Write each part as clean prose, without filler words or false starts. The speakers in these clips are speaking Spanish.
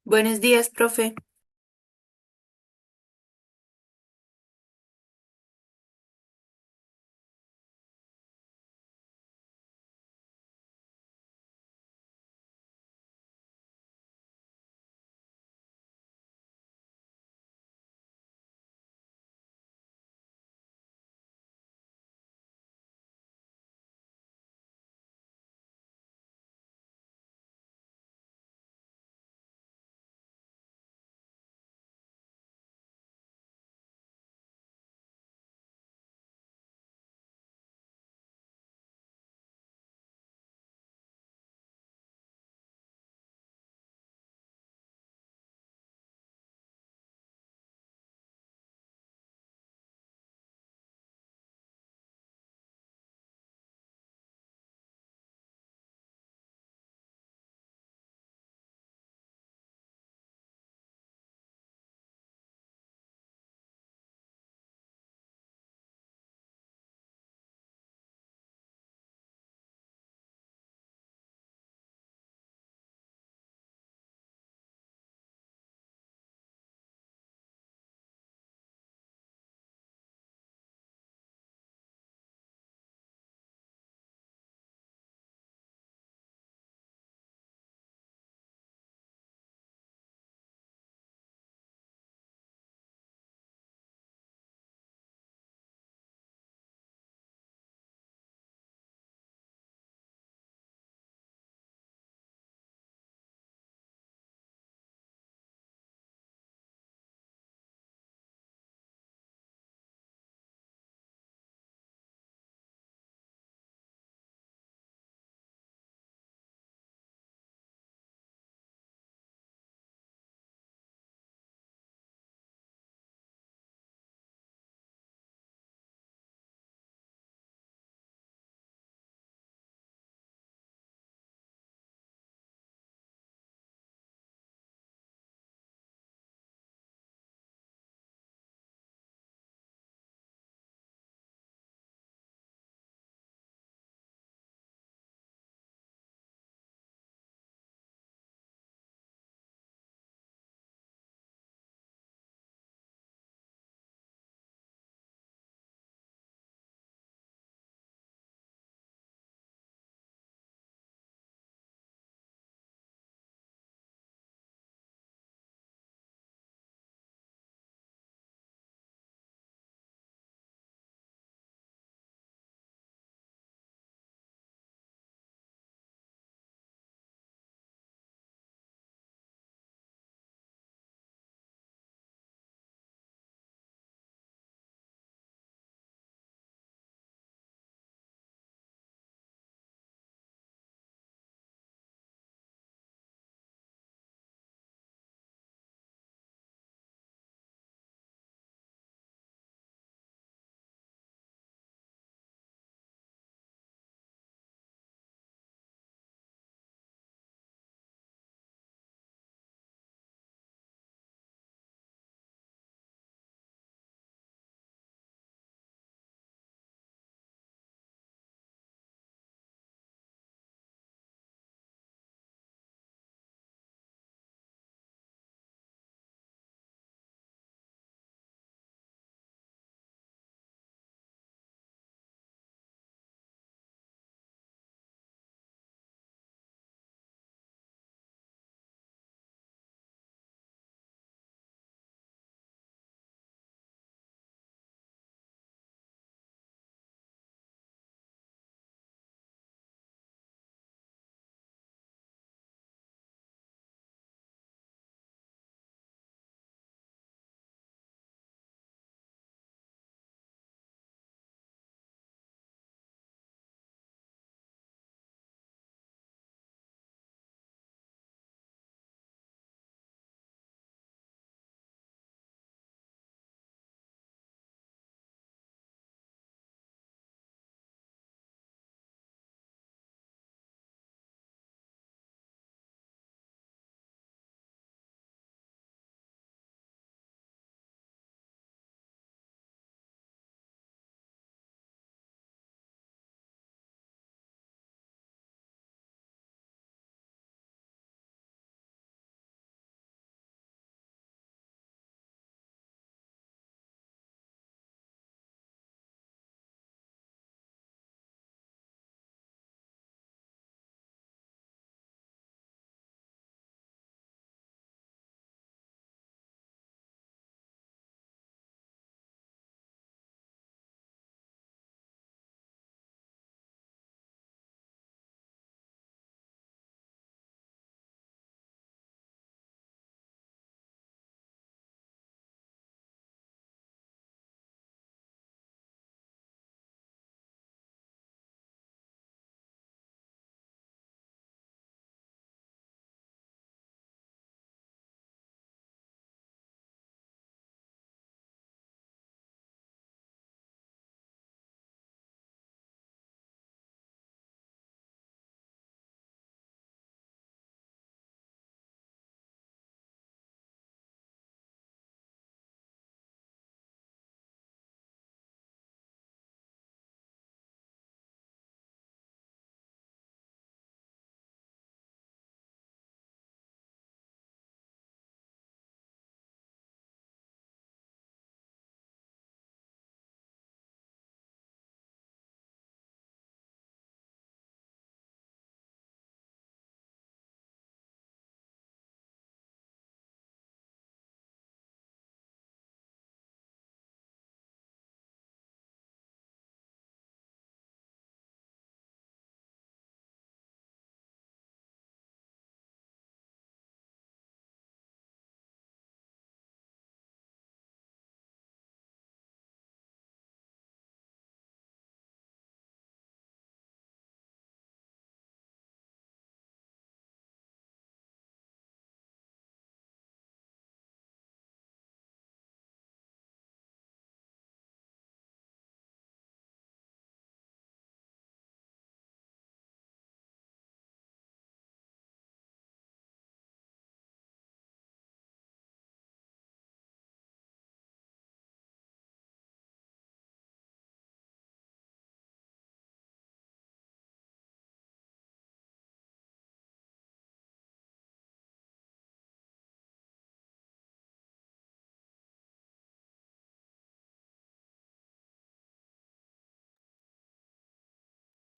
Buenos días, profe.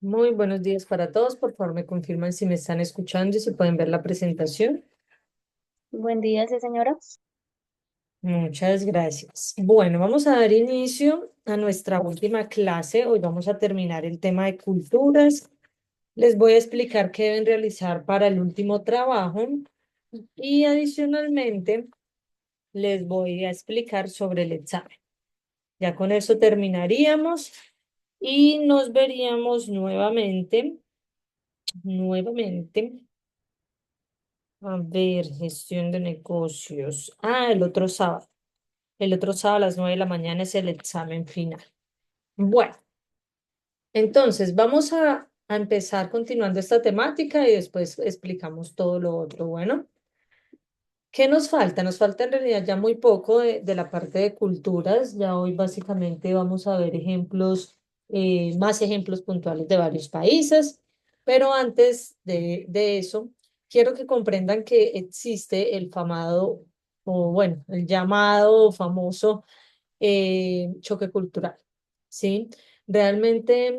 Muy buenos días para todos. Por favor, me confirman si me están escuchando y si pueden ver la presentación. Buen día, sí, señora. Muchas gracias. Bueno, vamos a dar inicio a nuestra última clase. Hoy vamos a terminar el tema de culturas. Les voy a explicar qué deben realizar para el último trabajo y adicionalmente les voy a explicar sobre el examen. Ya con eso terminaríamos y nos veríamos nuevamente. A ver, gestión de negocios. El otro sábado. El otro sábado a las 9 de la mañana es el examen final. Bueno, entonces vamos a empezar continuando esta temática y después explicamos todo lo otro. Bueno, ¿qué nos falta? Nos falta en realidad ya muy poco de la parte de culturas. Ya hoy básicamente vamos a ver ejemplos, más ejemplos puntuales de varios países. Pero antes de eso, quiero que comprendan que existe el famado, o bueno, el llamado famoso choque cultural. ¿Sí? Realmente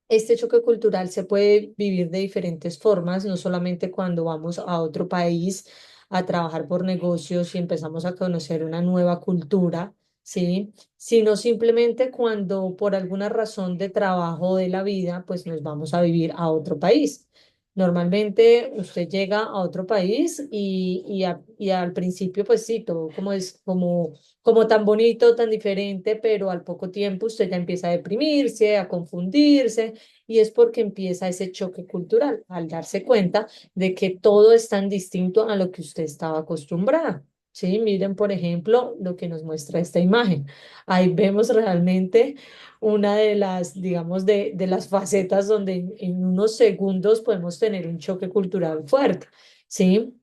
este choque cultural se puede vivir de diferentes formas, no solamente cuando vamos a otro país a trabajar por negocios y empezamos a conocer una nueva cultura, ¿sí? Sino simplemente cuando por alguna razón de trabajo de la vida, pues nos vamos a vivir a otro país. Normalmente usted llega a otro país y al principio, pues sí, todo como es como tan bonito, tan diferente, pero al poco tiempo usted ya empieza a deprimirse, a confundirse, y es porque empieza ese choque cultural al darse cuenta de que todo es tan distinto a lo que usted estaba acostumbrada. Sí, miren, por ejemplo, lo que nos muestra esta imagen. Ahí vemos realmente una de las, digamos, de las facetas donde en unos segundos podemos tener un choque cultural fuerte. Sí,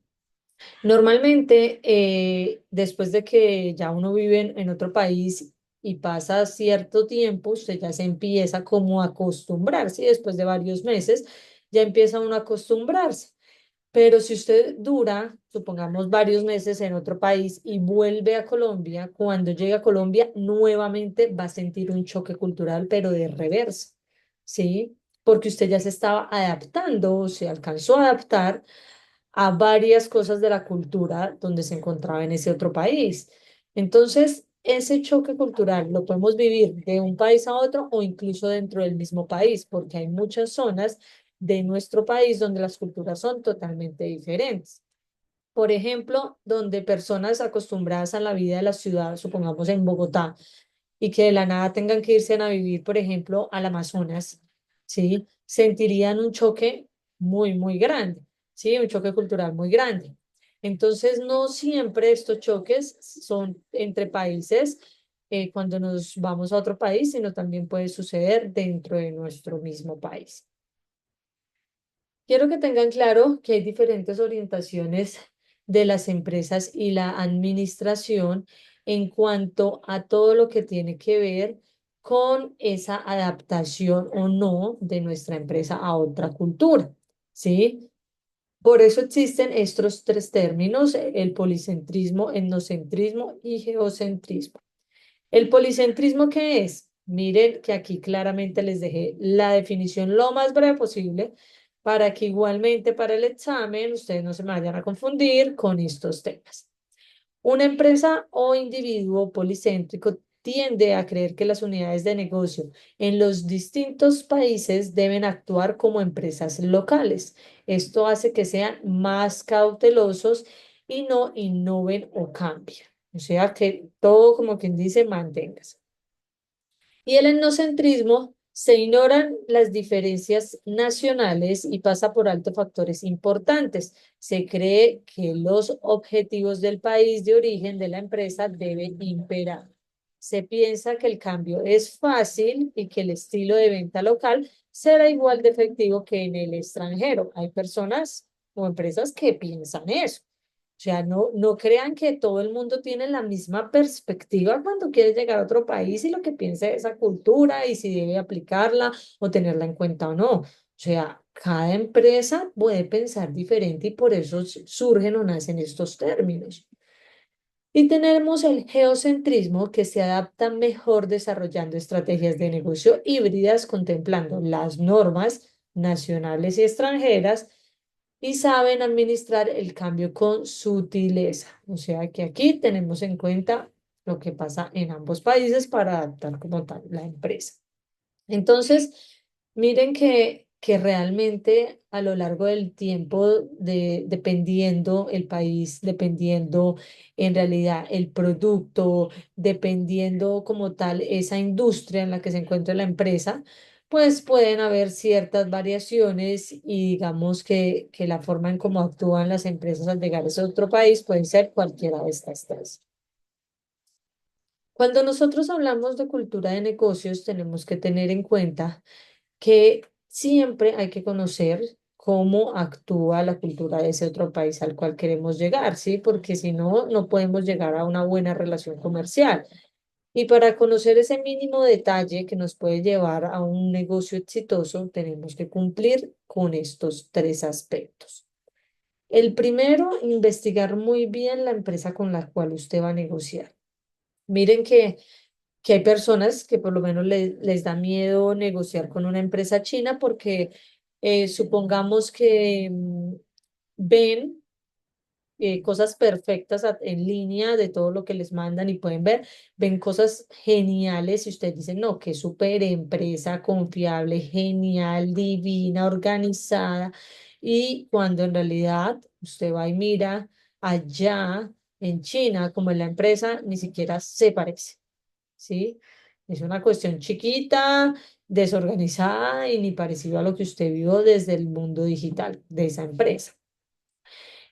normalmente, después de que ya uno vive en otro país y pasa cierto tiempo, usted ya se empieza como a acostumbrarse y después de varios meses ya empieza uno a acostumbrarse. Pero si usted dura, supongamos, varios meses en otro país y vuelve a Colombia, cuando llega a Colombia, nuevamente va a sentir un choque cultural, pero de reversa, ¿sí? Porque usted ya se estaba adaptando o se alcanzó a adaptar a varias cosas de la cultura donde se encontraba en ese otro país. Entonces, ese choque cultural lo podemos vivir de un país a otro o incluso dentro del mismo país, porque hay muchas zonas de nuestro país donde las culturas son totalmente diferentes. Por ejemplo, donde personas acostumbradas a la vida de la ciudad, supongamos en Bogotá, y que de la nada tengan que irse a vivir, por ejemplo, al Amazonas, ¿sí? Sentirían un choque muy grande, ¿sí? Un choque cultural muy grande. Entonces, no siempre estos choques son entre países cuando nos vamos a otro país, sino también puede suceder dentro de nuestro mismo país. Quiero que tengan claro que hay diferentes orientaciones de las empresas y la administración en cuanto a todo lo que tiene que ver con esa adaptación o no de nuestra empresa a otra cultura, ¿sí? Por eso existen estos tres términos, el policentrismo, etnocentrismo y geocentrismo. ¿El policentrismo qué es? Miren que aquí claramente les dejé la definición lo más breve posible para que igualmente para el examen ustedes no se me vayan a confundir con estos temas. Una empresa o individuo policéntrico tiende a creer que las unidades de negocio en los distintos países deben actuar como empresas locales. Esto hace que sean más cautelosos y no innoven o cambien. O sea que todo, como quien dice, manténgase. Y el etnocentrismo se ignoran las diferencias nacionales y pasa por alto factores importantes. Se cree que los objetivos del país de origen de la empresa deben imperar. Se piensa que el cambio es fácil y que el estilo de venta local será igual de efectivo que en el extranjero. Hay personas o empresas que piensan eso. O sea, no crean que todo el mundo tiene la misma perspectiva cuando quiere llegar a otro país y lo que piensa de esa cultura y si debe aplicarla o tenerla en cuenta o no. O sea, cada empresa puede pensar diferente y por eso surgen o nacen estos términos. Y tenemos el geocentrismo que se adapta mejor desarrollando estrategias de negocio híbridas, contemplando las normas nacionales y extranjeras y saben administrar el cambio con sutileza. O sea que aquí tenemos en cuenta lo que pasa en ambos países para adaptar como tal la empresa. Entonces, miren que realmente a lo largo del tiempo, dependiendo el país, dependiendo en realidad el producto, dependiendo como tal esa industria en la que se encuentra la empresa, pues pueden haber ciertas variaciones y digamos que la forma en cómo actúan las empresas al llegar a ese otro país puede ser cualquiera de estas tres. Cuando nosotros hablamos de cultura de negocios, tenemos que tener en cuenta que siempre hay que conocer cómo actúa la cultura de ese otro país al cual queremos llegar, ¿sí? Porque si no, no podemos llegar a una buena relación comercial. Y para conocer ese mínimo detalle que nos puede llevar a un negocio exitoso, tenemos que cumplir con estos tres aspectos. El primero, investigar muy bien la empresa con la cual usted va a negociar. Miren que hay personas que por lo menos les da miedo negociar con una empresa china porque supongamos que ven cosas perfectas en línea de todo lo que les mandan y pueden ver, ven cosas geniales y ustedes dicen, no, qué súper empresa confiable, genial, divina, organizada. Y cuando en realidad usted va y mira allá en China, como en la empresa, ni siquiera se parece. ¿Sí? Es una cuestión chiquita, desorganizada y ni parecido a lo que usted vio desde el mundo digital de esa empresa.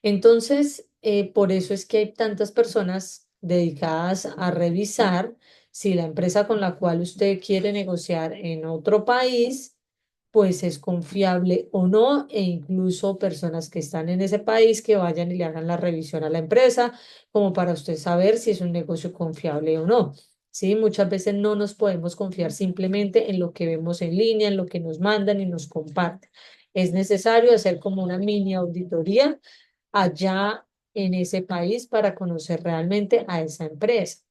Entonces, por eso es que hay tantas personas dedicadas a revisar si la empresa con la cual usted quiere negociar en otro país, pues es confiable o no, e incluso personas que están en ese país que vayan y le hagan la revisión a la empresa, como para usted saber si es un negocio confiable o no. Sí, muchas veces no nos podemos confiar simplemente en lo que vemos en línea, en lo que nos mandan y nos comparten. Es necesario hacer como una mini auditoría allá en ese país para conocer realmente a esa empresa.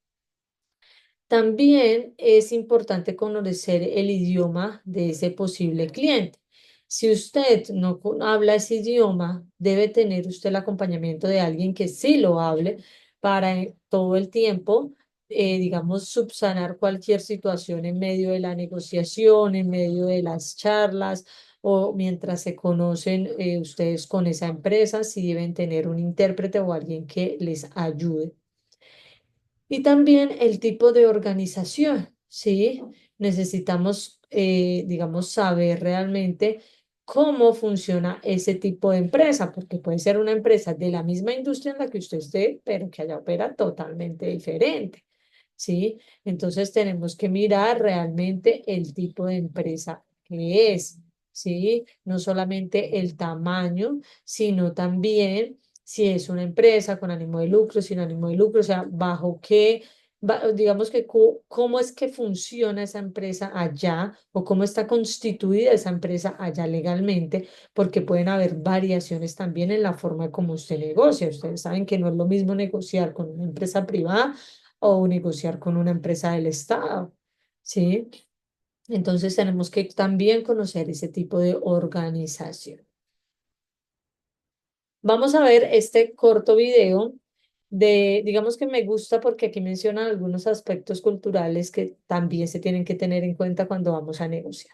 También es importante conocer el idioma de ese posible cliente. Si usted no habla ese idioma, debe tener usted el acompañamiento de alguien que sí lo hable para todo el tiempo, digamos, subsanar cualquier situación en medio de la negociación, en medio de las charlas o mientras se conocen ustedes con esa empresa, si deben tener un intérprete o alguien que les ayude. Y también el tipo de organización, ¿sí? Necesitamos, digamos, saber realmente cómo funciona ese tipo de empresa, porque puede ser una empresa de la misma industria en la que usted esté, pero que allá opera totalmente diferente, ¿sí? Entonces tenemos que mirar realmente el tipo de empresa que es, ¿sí? No solamente el tamaño, sino también si es una empresa con ánimo de lucro, sin ánimo de lucro, o sea, bajo qué, digamos que cómo es que funciona esa empresa allá o cómo está constituida esa empresa allá legalmente, porque pueden haber variaciones también en la forma como usted negocia. Ustedes saben que no es lo mismo negociar con una empresa privada o negociar con una empresa del Estado, ¿sí? Entonces tenemos que también conocer ese tipo de organización. Vamos a ver este corto video digamos que me gusta porque aquí mencionan algunos aspectos culturales que también se tienen que tener en cuenta cuando vamos a negociar.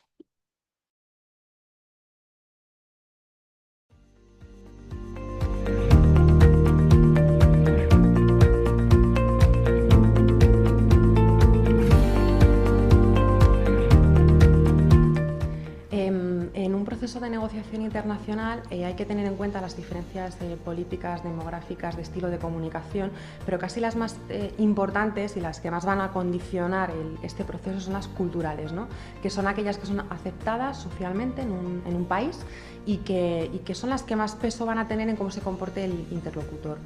En un proceso de negociación internacional hay que tener en cuenta las diferencias de políticas, demográficas, de estilo de comunicación, pero casi las más importantes y las que más van a condicionar este proceso son las culturales, ¿no? Que son aquellas que son aceptadas socialmente en un país y que son las que más peso van a tener en cómo se comporte el interlocutor.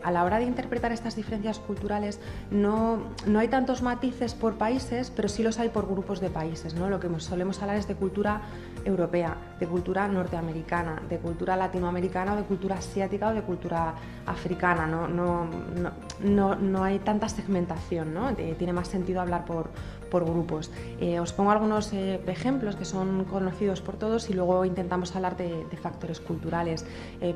A la hora de interpretar estas diferencias culturales no hay tantos matices por países, pero sí los hay por grupos de países, ¿no? Lo que solemos hablar es de cultura europea, de cultura norteamericana, de cultura latinoamericana, o de cultura asiática o de cultura africana. No hay tanta segmentación, ¿no? Tiene más sentido hablar por grupos. Os pongo algunos ejemplos que son conocidos por todos y luego intentamos hablar de factores culturales.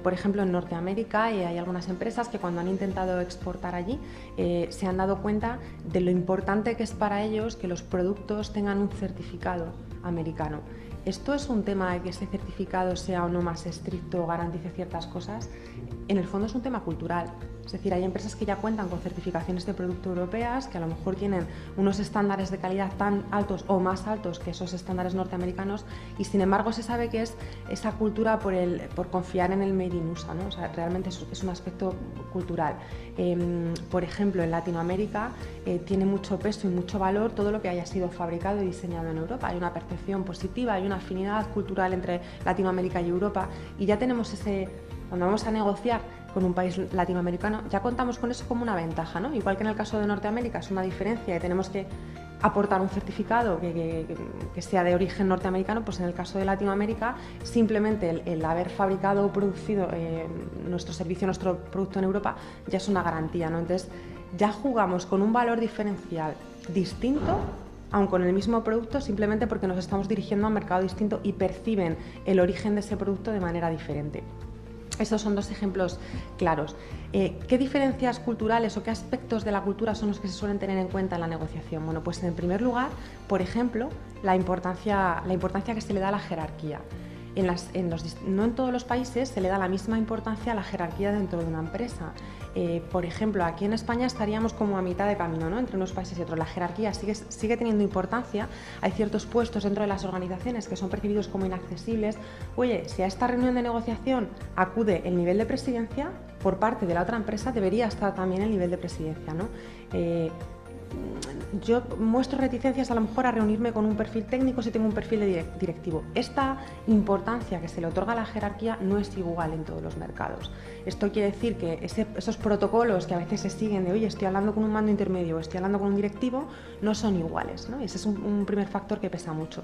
Por ejemplo, en Norteamérica hay algunas empresas que cuando han intentado exportar allí se han dado cuenta de lo importante que es para ellos que los productos tengan un certificado americano. ¿Esto es un tema de que ese certificado sea o no más estricto o garantice ciertas cosas? En el fondo es un tema cultural. Es decir, hay empresas que ya cuentan con certificaciones de producto europeas que a lo mejor tienen unos estándares de calidad tan altos o más altos que esos estándares norteamericanos y sin embargo se sabe que es esa cultura por confiar en el Made in USA, ¿no? O sea, realmente es un aspecto cultural. Por ejemplo, en Latinoamérica tiene mucho peso y mucho valor todo lo que haya sido fabricado y diseñado en Europa. Hay una percepción positiva, hay una afinidad cultural entre Latinoamérica y Europa y ya tenemos cuando vamos a negociar con un país latinoamericano, ya contamos con eso como una ventaja, ¿no? Igual que en el caso de Norteamérica es una diferencia y tenemos que aportar un certificado que sea de origen norteamericano, pues en el caso de Latinoamérica simplemente el haber fabricado o producido nuestro servicio, nuestro producto en Europa ya es una garantía, ¿no? Entonces ya jugamos con un valor diferencial distinto aun con el mismo producto, simplemente porque nos estamos dirigiendo a un mercado distinto y perciben el origen de ese producto de manera diferente. Estos son dos ejemplos claros. ¿Qué diferencias culturales o qué aspectos de la cultura son los que se suelen tener en cuenta en la negociación? Bueno, pues en primer lugar, por ejemplo, la importancia que se le da a la jerarquía. No en todos los países se le da la misma importancia a la jerarquía dentro de una empresa. Por ejemplo, aquí en España estaríamos como a mitad de camino, ¿no? Entre unos países y otros. La jerarquía sigue teniendo importancia. Hay ciertos puestos dentro de las organizaciones que son percibidos como inaccesibles. Oye, si a esta reunión de negociación acude el nivel de presidencia, por parte de la otra empresa debería estar también el nivel de presidencia, ¿no? Yo muestro reticencias a lo mejor a reunirme con un perfil técnico si tengo un perfil directivo. Esta importancia que se le otorga a la jerarquía no es igual en todos los mercados. Esto quiere decir que esos protocolos que a veces se siguen de oye, estoy hablando con un mando intermedio o estoy hablando con un directivo, no son iguales, ¿no? Ese es un primer factor que pesa mucho.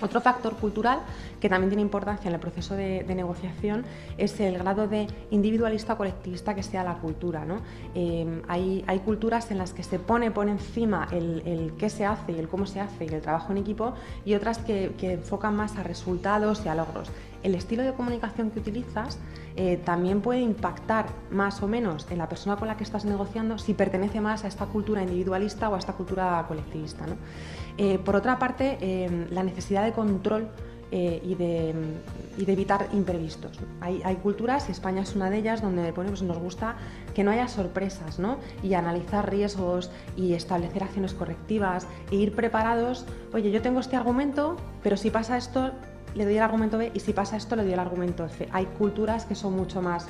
Otro factor cultural que también tiene importancia en el proceso de negociación es el grado de individualista o colectivista que sea la cultura, ¿no? Hay culturas en las que se pone por encima el qué se hace y el cómo se hace y el trabajo en equipo y otras que enfocan más a resultados y a logros. El estilo de comunicación que utilizas también puede impactar más o menos en la persona con la que estás negociando si pertenece más a esta cultura individualista o a esta cultura colectivista, ¿no? Por otra parte, la necesidad de control y de evitar imprevistos. Hay culturas, y España es una de ellas, donde pues, nos gusta que no haya sorpresas, ¿no? Y analizar riesgos y establecer acciones correctivas e ir preparados. Oye, yo tengo este argumento, pero si pasa esto, le doy el argumento B y si pasa esto, le doy el argumento C. Hay culturas que son mucho más...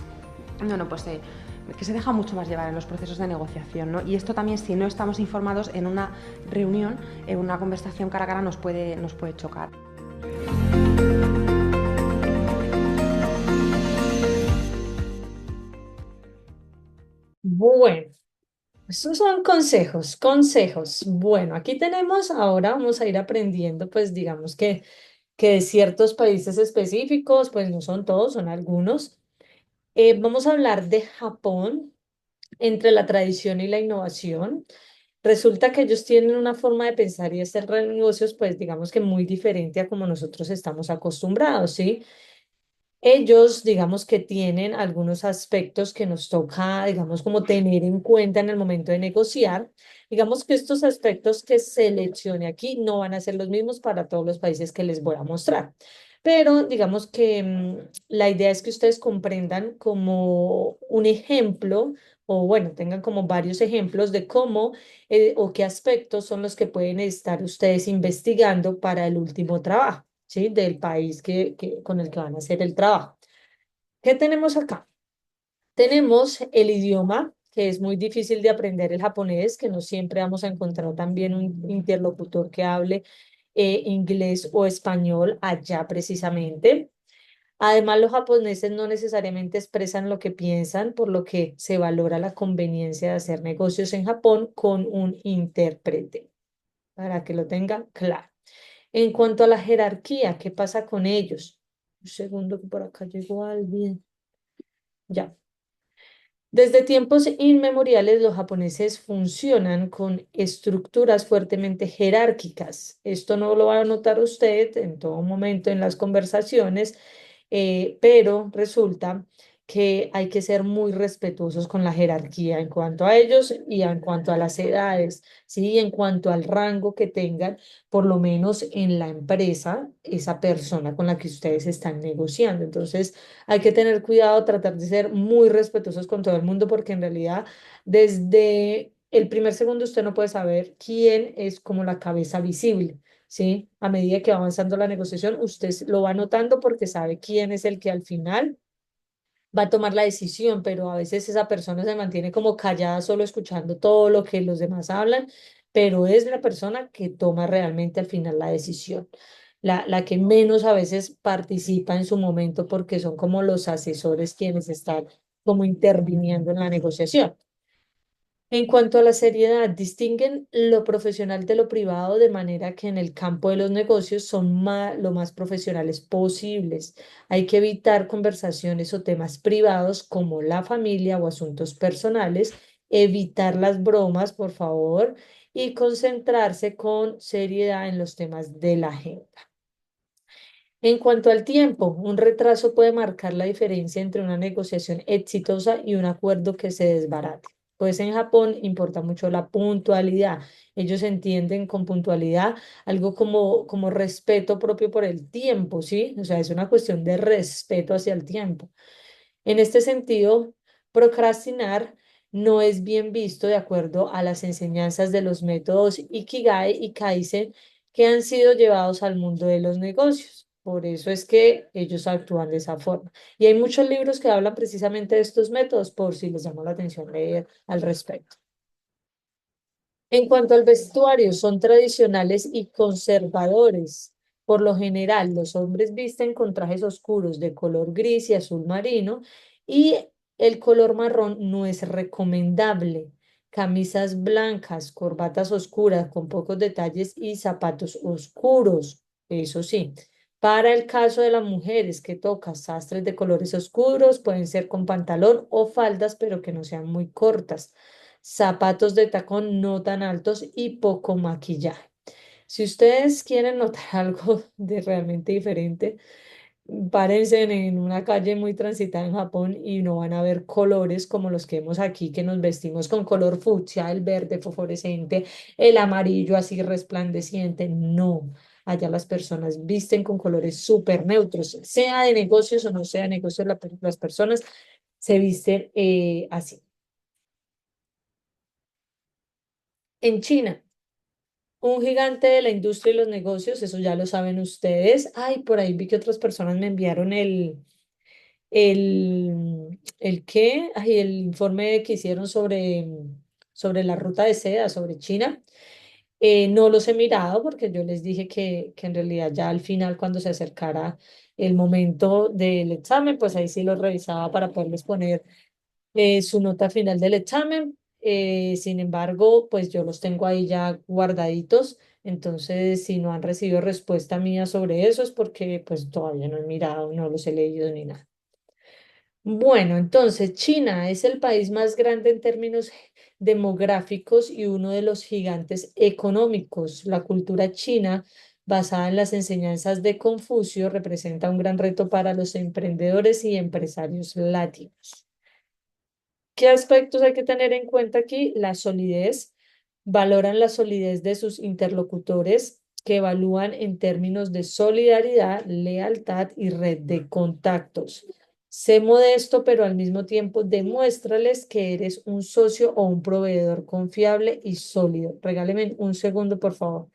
que se deja mucho más llevar en los procesos de negociación, ¿no? Y esto también, si no estamos informados en una reunión, en una conversación cara a cara, nos puede chocar. Bueno, esos son consejos. Bueno, aquí tenemos, ahora vamos a ir aprendiendo, pues digamos que de ciertos países específicos, pues no son todos, son algunos. Vamos a hablar de Japón, entre la tradición y la innovación. Resulta que ellos tienen una forma de pensar y de hacer negocios, pues digamos que muy diferente a como nosotros estamos acostumbrados, ¿sí? Ellos, digamos que tienen algunos aspectos que nos toca, digamos, como tener en cuenta en el momento de negociar. Digamos que estos aspectos que seleccione aquí no van a ser los mismos para todos los países que les voy a mostrar. Pero digamos que la idea es que ustedes comprendan como un ejemplo, o bueno, tengan como varios ejemplos de cómo o qué aspectos son los que pueden estar ustedes investigando para el último trabajo. ¿Sí? Del país con el que van a hacer el trabajo. ¿Qué tenemos acá? Tenemos el idioma, que es muy difícil de aprender el japonés, que no siempre vamos a encontrar también un interlocutor que hable inglés o español allá precisamente. Además, los japoneses no necesariamente expresan lo que piensan, por lo que se valora la conveniencia de hacer negocios en Japón con un intérprete, para que lo tengan claro. En cuanto a la jerarquía, ¿qué pasa con ellos? Un segundo que por acá llegó alguien. Ya. Desde tiempos inmemoriales, los japoneses funcionan con estructuras fuertemente jerárquicas. Esto no lo va a notar usted en todo momento en las conversaciones, pero resulta que hay que ser muy respetuosos con la jerarquía en cuanto a ellos y en cuanto a las edades, ¿sí? En cuanto al rango que tengan, por lo menos en la empresa, esa persona con la que ustedes están negociando. Entonces, hay que tener cuidado, tratar de ser muy respetuosos con todo el mundo, porque en realidad desde el primer segundo usted no puede saber quién es como la cabeza visible. ¿Sí? A medida que va avanzando la negociación, usted lo va notando porque sabe quién es el que al final va a tomar la decisión, pero a veces esa persona se mantiene como callada, solo escuchando todo lo que los demás hablan, pero es la persona que toma realmente al final la decisión. La que menos a veces participa en su momento porque son como los asesores quienes están como interviniendo en la negociación. En cuanto a la seriedad, distinguen lo profesional de lo privado de manera que en el campo de los negocios son lo más profesionales posibles. Hay que evitar conversaciones o temas privados como la familia o asuntos personales, evitar las bromas, por favor, y concentrarse con seriedad en los temas de la agenda. En cuanto al tiempo, un retraso puede marcar la diferencia entre una negociación exitosa y un acuerdo que se desbarate. Pues en Japón importa mucho la puntualidad. Ellos entienden con puntualidad algo como respeto propio por el tiempo, ¿sí? O sea, es una cuestión de respeto hacia el tiempo. En este sentido, procrastinar no es bien visto de acuerdo a las enseñanzas de los métodos Ikigai y Kaizen que han sido llevados al mundo de los negocios. Por eso es que ellos actúan de esa forma. Y hay muchos libros que hablan precisamente de estos métodos, por si les llama la atención leer al respecto. En cuanto al vestuario, son tradicionales y conservadores. Por lo general, los hombres visten con trajes oscuros de color gris y azul marino y el color marrón no es recomendable. Camisas blancas, corbatas oscuras con pocos detalles y zapatos oscuros, eso sí. Para el caso de las mujeres que tocan sastres de colores oscuros, pueden ser con pantalón o faldas, pero que no sean muy cortas, zapatos de tacón no tan altos y poco maquillaje. Si ustedes quieren notar algo de realmente diferente, párense en una calle muy transitada en Japón y no van a ver colores como los que vemos aquí, que nos vestimos con color fucsia, el verde fosforescente, el amarillo así resplandeciente. No, allá las personas visten con colores súper neutros, sea de negocios o no sea de negocios, las personas se visten así. En China, un gigante de la industria y los negocios, eso ya lo saben ustedes. Ay, por ahí vi que otras personas me enviaron el qué, ay, el informe que hicieron sobre la ruta de seda, sobre China. No los he mirado porque yo les dije que en realidad ya al final, cuando se acercara el momento del examen, pues ahí sí los revisaba para poderles poner su nota final del examen. Sin embargo, pues yo los tengo ahí ya guardaditos. Entonces, si no han recibido respuesta mía sobre eso, es porque pues todavía no he mirado, no los he leído ni nada. Bueno, entonces China es el país más grande en términos demográficos y uno de los gigantes económicos. La cultura china, basada en las enseñanzas de Confucio, representa un gran reto para los emprendedores y empresarios latinos. ¿Qué aspectos hay que tener en cuenta aquí? La solidez. Valoran la solidez de sus interlocutores, que evalúan en términos de solidaridad, lealtad y red de contactos. Sé modesto, pero al mismo tiempo demuéstrales que eres un socio o un proveedor confiable y sólido. Regáleme un segundo, por favor.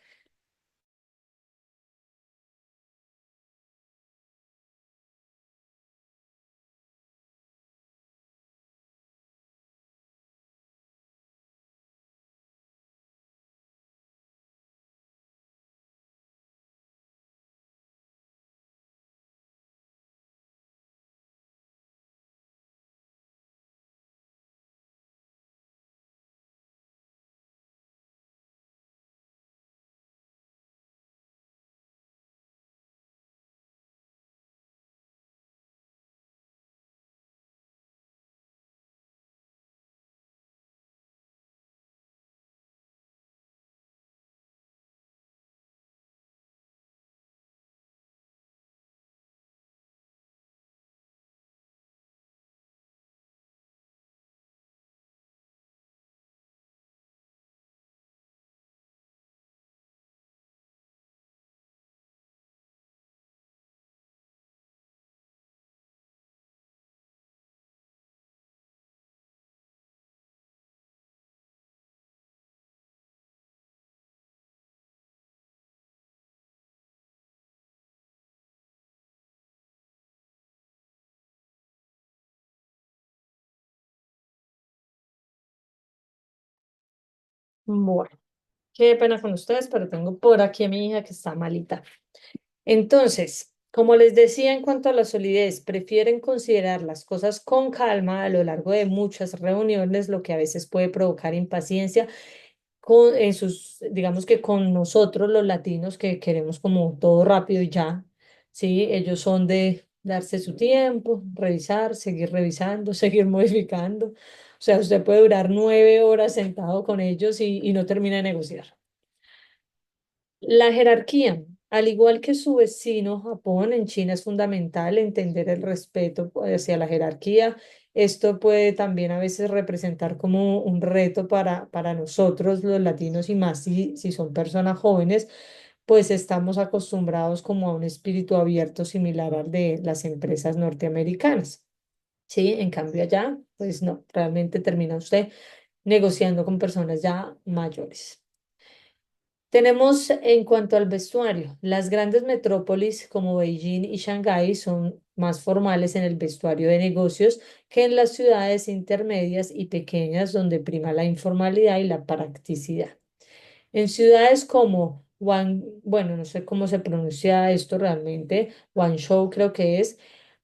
Bueno, qué pena con ustedes, pero tengo por aquí a mi hija que está malita. Entonces, como les decía en cuanto a la solidez, prefieren considerar las cosas con calma a lo largo de muchas reuniones, lo que a veces puede provocar impaciencia en sus, digamos que con nosotros los latinos que queremos como todo rápido y ya, ¿sí? Ellos son de darse su tiempo, revisar, seguir revisando, seguir modificando. O sea, usted puede durar 9 horas sentado con ellos y no termina de negociar. La jerarquía, al igual que su vecino Japón, en China es fundamental entender el respeto hacia la jerarquía. Esto puede también a veces representar como un reto para nosotros los latinos y más si son personas jóvenes, pues estamos acostumbrados como a un espíritu abierto similar al de las empresas norteamericanas. Sí, en cambio allá, pues no, realmente termina usted negociando con personas ya mayores. Tenemos en cuanto al vestuario, las grandes metrópolis como Beijing y Shanghái son más formales en el vestuario de negocios que en las ciudades intermedias y pequeñas donde prima la informalidad y la practicidad. En ciudades como bueno, no sé cómo se pronuncia esto realmente, Guangzhou creo que es,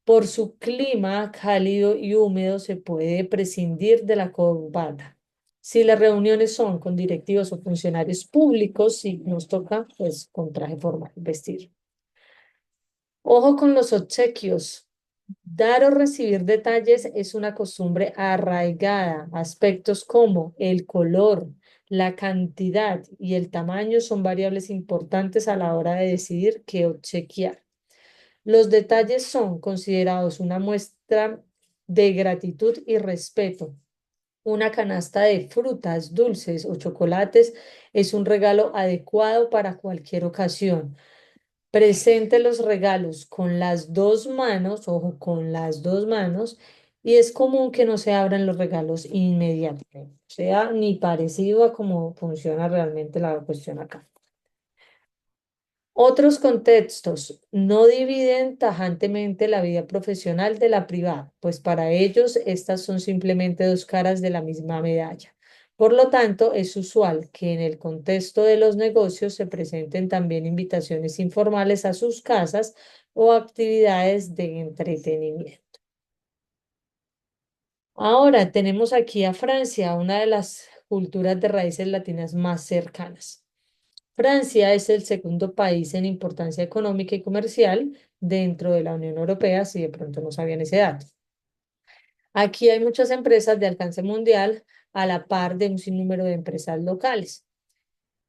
por su clima cálido y húmedo se puede prescindir de la corbata. Si las reuniones son con directivos o funcionarios públicos, si nos toca, pues con traje formal vestir. Ojo con los obsequios. Dar o recibir detalles es una costumbre arraigada. Aspectos como el color, la cantidad y el tamaño son variables importantes a la hora de decidir qué obsequiar. Los detalles son considerados una muestra de gratitud y respeto. Una canasta de frutas, dulces o chocolates es un regalo adecuado para cualquier ocasión. Presente los regalos con las dos manos, ojo, con las dos manos, y es común que no se abran los regalos inmediatamente, o sea, ni parecido a cómo funciona realmente la cuestión acá. Otros contextos no dividen tajantemente la vida profesional de la privada, pues para ellos estas son simplemente dos caras de la misma medalla. Por lo tanto, es usual que en el contexto de los negocios se presenten también invitaciones informales a sus casas o actividades de entretenimiento. Ahora tenemos aquí a Francia, una de las culturas de raíces latinas más cercanas. Francia es el segundo país en importancia económica y comercial dentro de la Unión Europea, si de pronto no sabían ese dato. Aquí hay muchas empresas de alcance mundial a la par de un sinnúmero de empresas locales.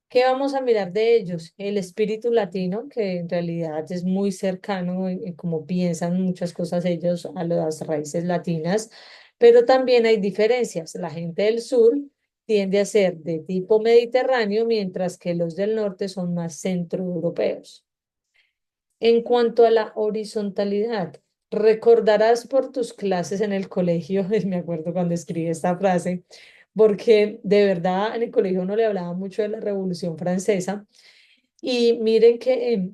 ¿Qué vamos a mirar de ellos? El espíritu latino, que en realidad es muy cercano en cómo piensan muchas cosas ellos a las raíces latinas, pero también hay diferencias. La gente del sur tiende a ser de tipo mediterráneo, mientras que los del norte son más centroeuropeos. En cuanto a la horizontalidad, recordarás por tus clases en el colegio, me acuerdo cuando escribí esta frase, porque de verdad en el colegio no le hablaba mucho de la Revolución Francesa. Y miren que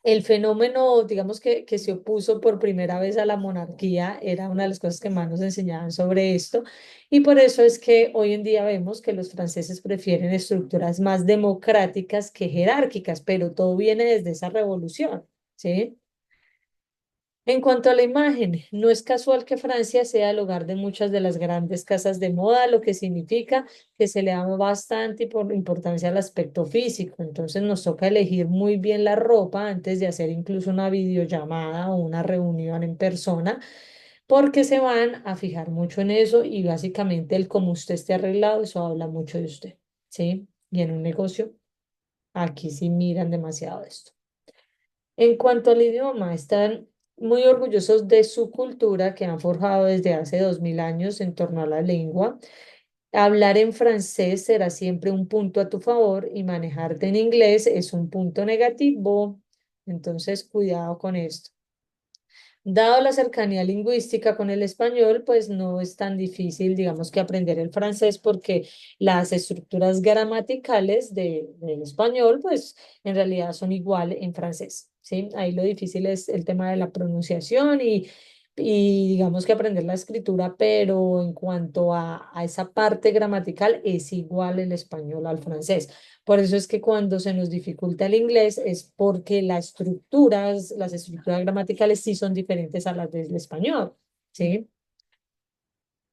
el fenómeno, digamos que se opuso por primera vez a la monarquía, era una de las cosas que más nos enseñaban sobre esto. Y por eso es que hoy en día vemos que los franceses prefieren estructuras más democráticas que jerárquicas, pero todo viene desde esa revolución, ¿sí? En cuanto a la imagen, no es casual que Francia sea el hogar de muchas de las grandes casas de moda, lo que significa que se le da bastante importancia al aspecto físico. Entonces nos toca elegir muy bien la ropa antes de hacer incluso una videollamada o una reunión en persona, porque se van a fijar mucho en eso y básicamente el cómo usted esté arreglado, eso habla mucho de usted, ¿sí? Y en un negocio, aquí sí miran demasiado esto. En cuanto al idioma, están muy orgullosos de su cultura que han forjado desde hace 2000 años en torno a la lengua. Hablar en francés será siempre un punto a tu favor y manejarte en inglés es un punto negativo. Entonces, cuidado con esto. Dado la cercanía lingüística con el español, pues no es tan difícil, digamos, que aprender el francés porque las estructuras gramaticales del español, pues en realidad son iguales en francés, ¿sí? Ahí lo difícil es el tema de la pronunciación y y digamos que aprender la escritura, pero en cuanto a esa parte gramatical es igual el español al francés. Por eso es que cuando se nos dificulta el inglés es porque las estructuras gramaticales sí son diferentes a las del español, ¿sí?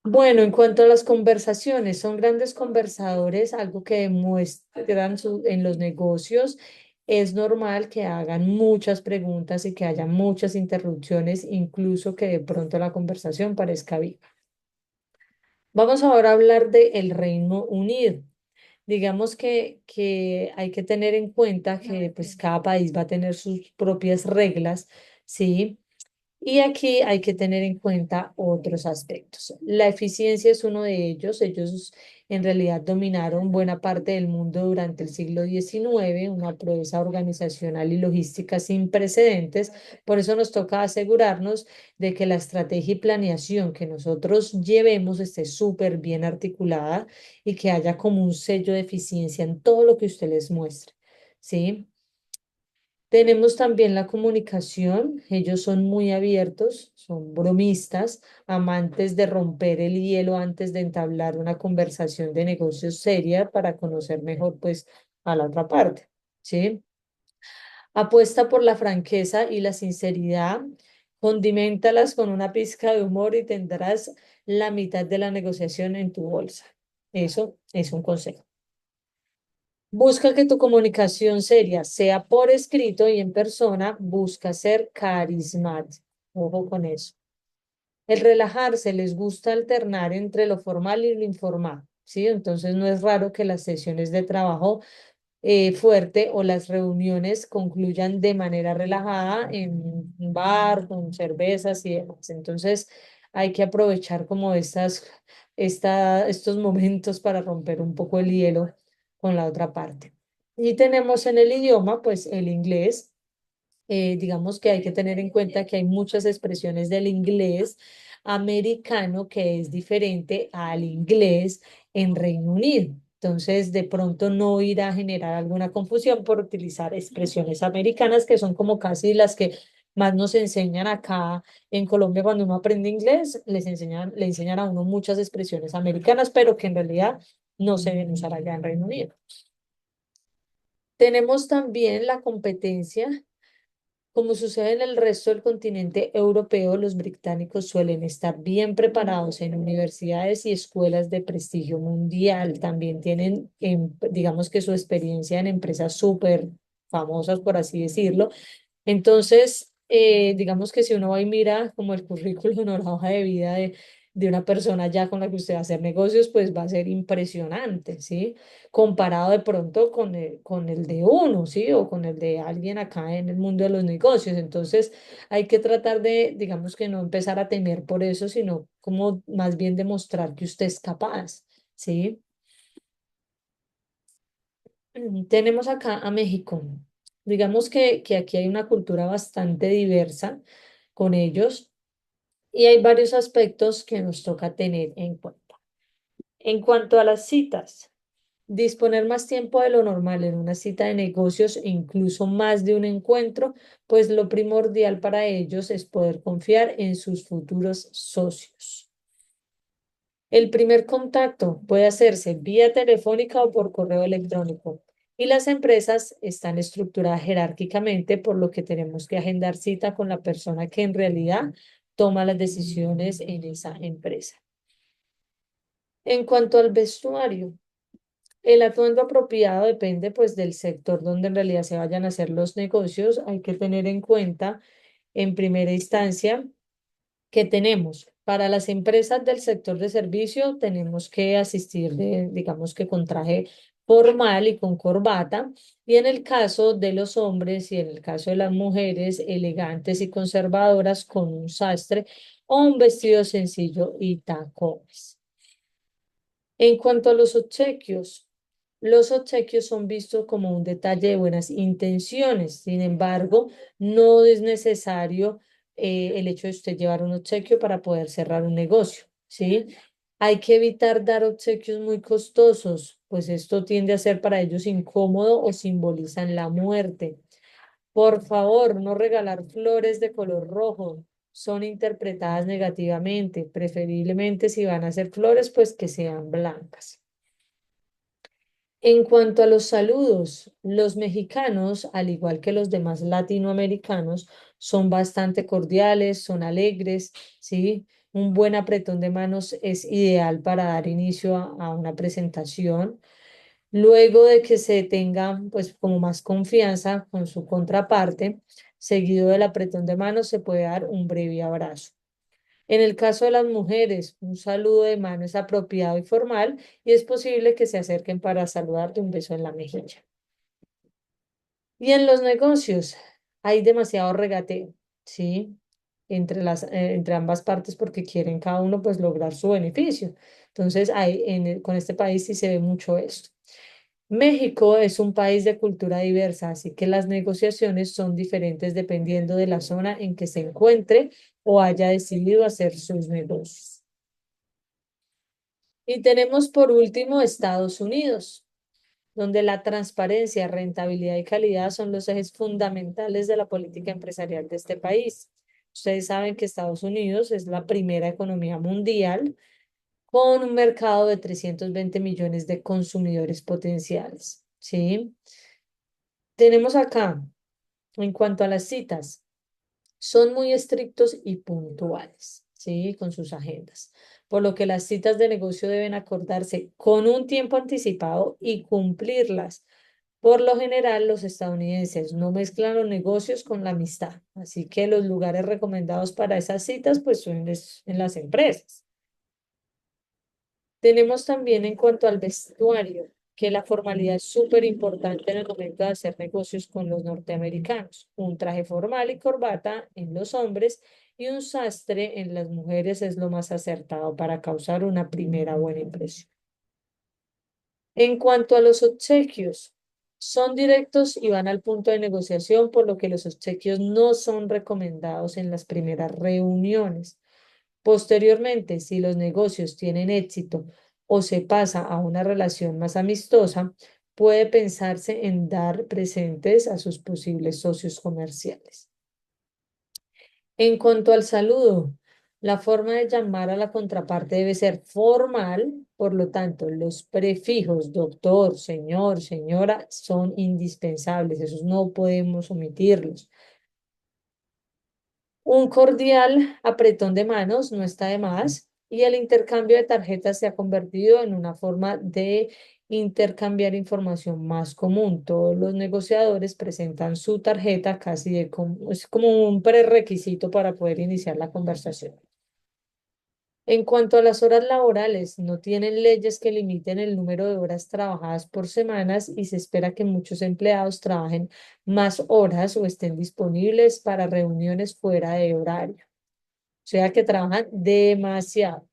Bueno, en cuanto a las conversaciones, son grandes conversadores, algo que demuestran en los negocios. Es normal que hagan muchas preguntas y que haya muchas interrupciones, incluso que de pronto la conversación parezca viva. Vamos ahora a hablar del Reino Unido. Digamos que hay que tener en cuenta que pues, cada país va a tener sus propias reglas, ¿sí? Y aquí hay que tener en cuenta otros aspectos. La eficiencia es uno de ellos. Ellos en realidad dominaron buena parte del mundo durante el siglo XIX, una proeza organizacional y logística sin precedentes. Por eso nos toca asegurarnos de que la estrategia y planeación que nosotros llevemos esté súper bien articulada y que haya como un sello de eficiencia en todo lo que usted les muestre. ¿Sí? Tenemos también la comunicación. Ellos son muy abiertos, son bromistas, amantes de romper el hielo antes de entablar una conversación de negocios seria para conocer mejor, pues, a la otra parte, ¿sí? Apuesta por la franqueza y la sinceridad. Condimentalas con una pizca de humor y tendrás la mitad de la negociación en tu bolsa. Eso es un consejo. Busca que tu comunicación seria sea por escrito y en persona. Busca ser carismático. Ojo con eso. El relajarse les gusta alternar entre lo formal y lo informal, ¿sí? Entonces no es raro que las sesiones de trabajo fuerte o las reuniones concluyan de manera relajada en un bar, con cervezas y demás. Entonces hay que aprovechar como estos momentos para romper un poco el hielo con la otra parte. Y tenemos en el idioma, pues el inglés. Digamos que hay que tener en cuenta que hay muchas expresiones del inglés americano que es diferente al inglés en Reino Unido. Entonces, de pronto no irá a generar alguna confusión por utilizar expresiones americanas que son como casi las que más nos enseñan acá en Colombia cuando uno aprende inglés, le enseñan a uno muchas expresiones americanas, pero que en realidad no se deben usar allá en Reino Unido. Tenemos también la competencia. Como sucede en el resto del continente europeo, los británicos suelen estar bien preparados en universidades y escuelas de prestigio mundial. También tienen, digamos que su experiencia en empresas súper famosas, por así decirlo, entonces, digamos que si uno va y mira como el currículum o la hoja de vida de una persona ya con la que usted va a hacer negocios, pues va a ser impresionante, ¿sí? Comparado de pronto con el de uno, ¿sí? O con el de alguien acá en el mundo de los negocios. Entonces, hay que tratar de, digamos que no empezar a temer por eso, sino como más bien demostrar que usted es capaz, ¿sí? Tenemos acá a México. Digamos que aquí hay una cultura bastante diversa con ellos y hay varios aspectos que nos toca tener en cuenta. En cuanto a las citas, disponer más tiempo de lo normal en una cita de negocios e incluso más de un encuentro, pues lo primordial para ellos es poder confiar en sus futuros socios. El primer contacto puede hacerse vía telefónica o por correo electrónico. Y las empresas están estructuradas jerárquicamente, por lo que tenemos que agendar cita con la persona que en realidad toma las decisiones en esa empresa. En cuanto al vestuario, el atuendo apropiado depende pues del sector donde en realidad se vayan a hacer los negocios. Hay que tener en cuenta en primera instancia que tenemos. Para las empresas del sector de servicio tenemos que asistir, digamos que con traje formal y con corbata. Y en el caso de los hombres y en el caso de las mujeres elegantes y conservadoras con un sastre o un vestido sencillo y tacones. En cuanto a los obsequios son vistos como un detalle de buenas intenciones. Sin embargo, no es necesario el hecho de usted llevar un obsequio para poder cerrar un negocio, ¿sí? Hay que evitar dar obsequios muy costosos, pues esto tiende a ser para ellos incómodo o simbolizan la muerte. Por favor, no regalar flores de color rojo, son interpretadas negativamente, preferiblemente si van a ser flores, pues que sean blancas. En cuanto a los saludos, los mexicanos, al igual que los demás latinoamericanos, son bastante cordiales, son alegres, ¿sí? Un buen apretón de manos es ideal para dar inicio a una presentación. Luego de que se tenga, pues, como más confianza con su contraparte, seguido del apretón de manos, se puede dar un breve abrazo. En el caso de las mujeres, un saludo de mano es apropiado y formal y es posible que se acerquen para saludar de un beso en la mejilla. Y en los negocios hay demasiado regateo, ¿sí? Entre ambas partes porque quieren cada uno pues lograr su beneficio. Entonces, con este país sí se ve mucho esto. México es un país de cultura diversa, así que las negociaciones son diferentes dependiendo de la zona en que se encuentre o haya decidido hacer sus negocios. Y tenemos por último Estados Unidos, donde la transparencia, rentabilidad y calidad son los ejes fundamentales de la política empresarial de este país. Ustedes saben que Estados Unidos es la primera economía mundial con un mercado de 320 millones de consumidores potenciales, ¿sí? Tenemos acá, en cuanto a las citas, son muy estrictos y puntuales, ¿sí? Con sus agendas, por lo que las citas de negocio deben acordarse con un tiempo anticipado y cumplirlas. Por lo general, los estadounidenses no mezclan los negocios con la amistad, así que los lugares recomendados para esas citas pues son en las empresas. Tenemos también en cuanto al vestuario, que la formalidad es súper importante en el momento de hacer negocios con los norteamericanos. Un traje formal y corbata en los hombres y un sastre en las mujeres es lo más acertado para causar una primera buena impresión. En cuanto a los obsequios, son directos y van al punto de negociación, por lo que los obsequios no son recomendados en las primeras reuniones. Posteriormente, si los negocios tienen éxito o se pasa a una relación más amistosa, puede pensarse en dar presentes a sus posibles socios comerciales. En cuanto al saludo, la forma de llamar a la contraparte debe ser formal, por lo tanto, los prefijos doctor, señor, señora son indispensables, esos no podemos omitirlos. Un cordial apretón de manos no está de más y el intercambio de tarjetas se ha convertido en una forma de intercambiar información más común. Todos los negociadores presentan su tarjeta es como un prerequisito para poder iniciar la conversación. En cuanto a las horas laborales, no tienen leyes que limiten el número de horas trabajadas por semanas y se espera que muchos empleados trabajen más horas o estén disponibles para reuniones fuera de horario. O sea que trabajan demasiado.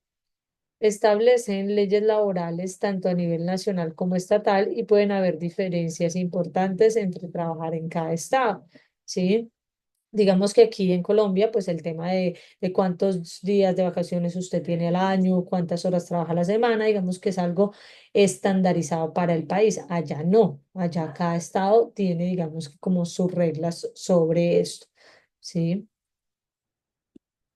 Establecen leyes laborales tanto a nivel nacional como estatal y pueden haber diferencias importantes entre trabajar en cada estado, ¿sí? Digamos que aquí en Colombia, pues el tema de cuántos días de vacaciones usted tiene al año, cuántas horas trabaja a la semana, digamos que es algo estandarizado para el país. Allá no, allá cada estado tiene, digamos, como sus reglas sobre esto, ¿sí?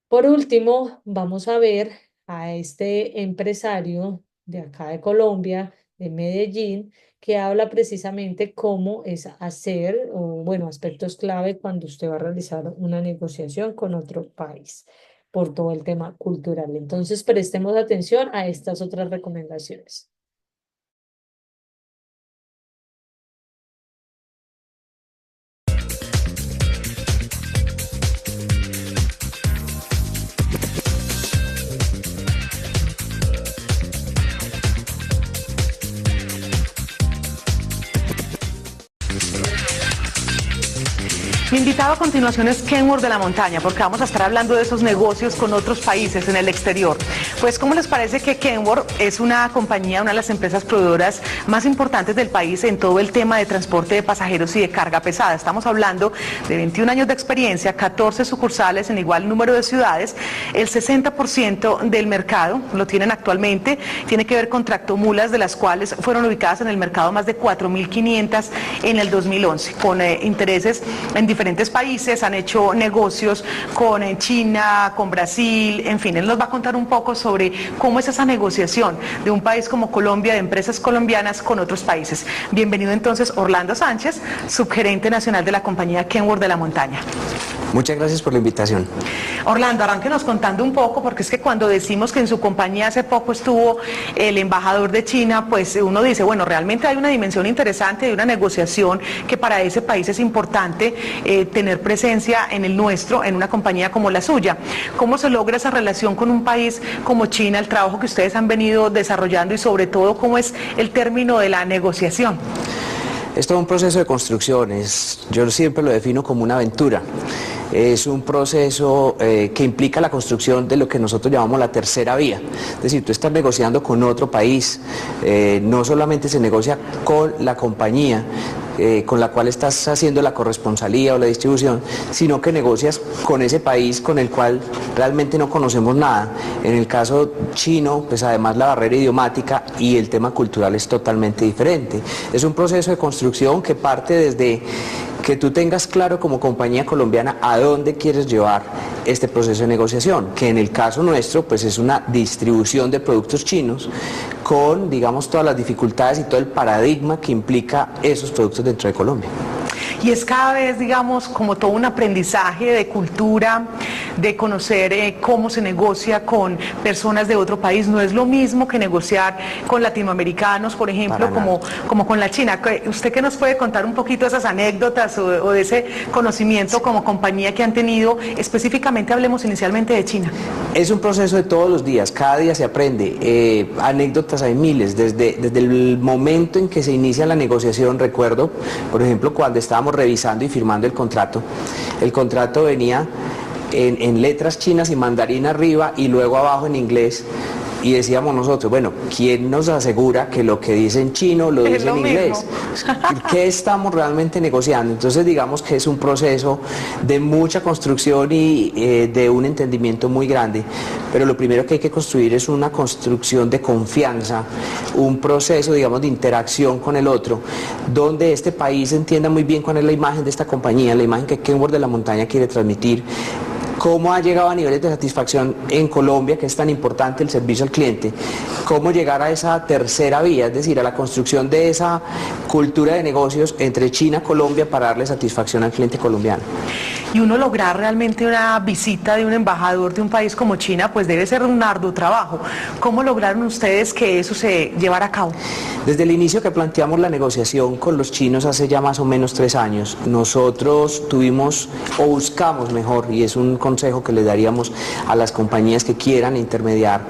Por último, vamos a ver a este empresario de acá de Colombia, de Medellín, que habla precisamente cómo es hacer, o bueno, aspectos clave cuando usted va a realizar una negociación con otro país por todo el tema cultural. Entonces, prestemos atención a estas otras recomendaciones. Mi invitado a continuación es Kenworth de la Montaña, porque vamos a estar hablando de esos negocios con otros países en el exterior. Pues, ¿cómo les parece que Kenworth es una compañía, una de las empresas proveedoras más importantes del país en todo el tema de transporte de pasajeros y de carga pesada? Estamos hablando de 21 años de experiencia, 14 sucursales en igual número de ciudades, el 60% del mercado lo tienen actualmente, tiene que ver con tractomulas, de las cuales fueron ubicadas en el mercado más de 4.500 en el 2011, con intereses en diferentes diferentes países, han hecho negocios con China, con Brasil, en fin, él nos va a contar un poco sobre cómo es esa negociación de un país como Colombia, de empresas colombianas con otros países. Bienvenido entonces Orlando Sánchez, subgerente nacional de la compañía Kenworth de la Montaña. Muchas gracias por la invitación. Orlando, arránquenos contando un poco, porque es que cuando decimos que en su compañía hace poco estuvo el embajador de China, pues uno dice, bueno, realmente hay una dimensión interesante de una negociación que para ese país es importante tener presencia en el nuestro, en una compañía como la suya. ¿Cómo se logra esa relación con un país como China, el trabajo que ustedes han venido desarrollando y sobre todo cómo es el término de la negociación? Es todo un proceso de construcción, yo siempre lo defino como una aventura. Es un proceso que implica la construcción de lo que nosotros llamamos la tercera vía. Es decir, tú estás negociando con otro país, no solamente se negocia con la compañía con la cual estás haciendo la corresponsalía o la distribución, sino que negocias con ese país con el cual realmente no conocemos nada. En el caso chino, pues además la barrera idiomática y el tema cultural es totalmente diferente. Es un proceso de construcción que parte desde que tú tengas claro como compañía colombiana a dónde quieres llevar este proceso de negociación, que en el caso nuestro pues es una distribución de productos chinos con, digamos, todas las dificultades y todo el paradigma que implica esos productos dentro de Colombia. Y es cada vez, digamos, como todo un aprendizaje de cultura, de conocer cómo se negocia con personas de otro país. No es lo mismo que negociar con latinoamericanos, por ejemplo, como con la China. ¿Usted qué nos puede contar un poquito de esas anécdotas o de ese conocimiento como compañía que han tenido? Específicamente hablemos inicialmente de China. Es un proceso de todos los días, cada día se aprende. Anécdotas hay miles, desde el momento en que se inicia la negociación. Recuerdo, por ejemplo, cuando estábamos revisando y firmando el contrato venía en letras chinas y mandarín arriba y luego abajo en inglés. Y decíamos nosotros, bueno, ¿quién nos asegura que lo que dice en chino lo dice en inglés? ¿Qué estamos realmente negociando? Entonces digamos que es un proceso de mucha construcción y de un entendimiento muy grande, pero lo primero que hay que construir es una construcción de confianza, un proceso, digamos, de interacción con el otro, donde este país entienda muy bien cuál es la imagen de esta compañía, la imagen que Kenworth de la Montaña quiere transmitir, cómo ha llegado a niveles de satisfacción en Colombia, que es tan importante el servicio al cliente, cómo llegar a esa tercera vía, es decir, a la construcción de esa cultura de negocios entre China y Colombia para darle satisfacción al cliente colombiano. Y uno lograr realmente una visita de un embajador de un país como China, pues debe ser un arduo trabajo. ¿Cómo lograron ustedes que eso se llevara a cabo? Desde el inicio que planteamos la negociación con los chinos hace ya más o menos 3 años, nosotros tuvimos, o buscamos mejor, y es un consejo que le daríamos a las compañías que quieran intermediar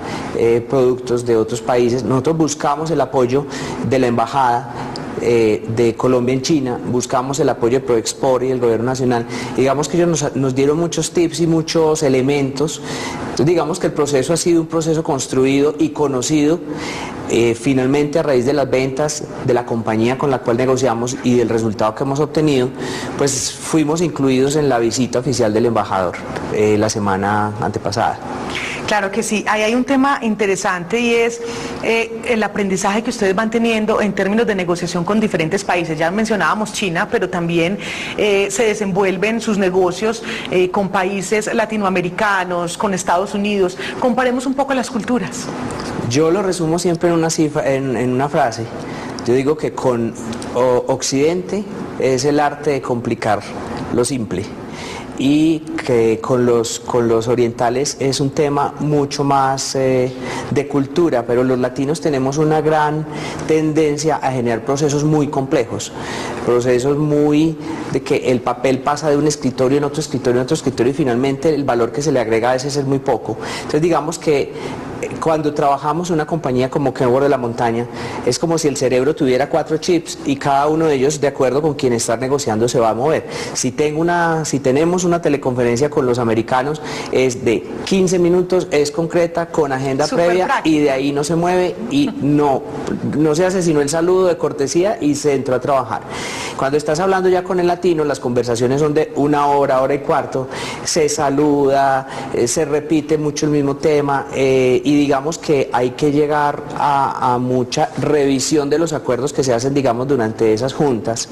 productos de otros países, nosotros buscamos el apoyo de la embajada de Colombia en China, buscamos el apoyo de ProExport y del gobierno nacional. Digamos que ellos nos dieron muchos tips y muchos elementos. Entonces digamos que el proceso ha sido un proceso construido y conocido finalmente a raíz de las ventas de la compañía con la cual negociamos y del resultado que hemos obtenido, pues fuimos incluidos en la visita oficial del embajador la semana antepasada. Claro que sí, ahí hay un tema interesante y es el aprendizaje que ustedes van teniendo en términos de negociación con diferentes países. Ya mencionábamos China, pero también se desenvuelven sus negocios con países latinoamericanos, con Estados Unidos. Comparemos un poco las culturas. Yo lo resumo siempre en una cifra, en una frase. Yo digo que con Occidente es el arte de complicar lo simple, y que con los orientales es un tema mucho más de cultura, pero los latinos tenemos una gran tendencia a generar procesos muy complejos, procesos muy de que el papel pasa de un escritorio en otro escritorio en otro escritorio y finalmente el valor que se le agrega a veces es muy poco. Entonces digamos que cuando trabajamos en una compañía como Kenworth de la Montaña, es como si el cerebro tuviera 4 chips y cada uno de ellos, de acuerdo con quien está negociando, se va a mover. Si tenemos una teleconferencia con los americanos, es de 15 minutos, es concreta, con agenda previa práctica. Y de ahí no se mueve y no se hace sino el saludo de cortesía y se entró a trabajar. Cuando estás hablando ya con el latino, las conversaciones son de 1 hora, hora y cuarto, se saluda, se repite mucho el mismo tema y y digamos que hay que llegar a mucha revisión de los acuerdos que se hacen, digamos, durante esas juntas.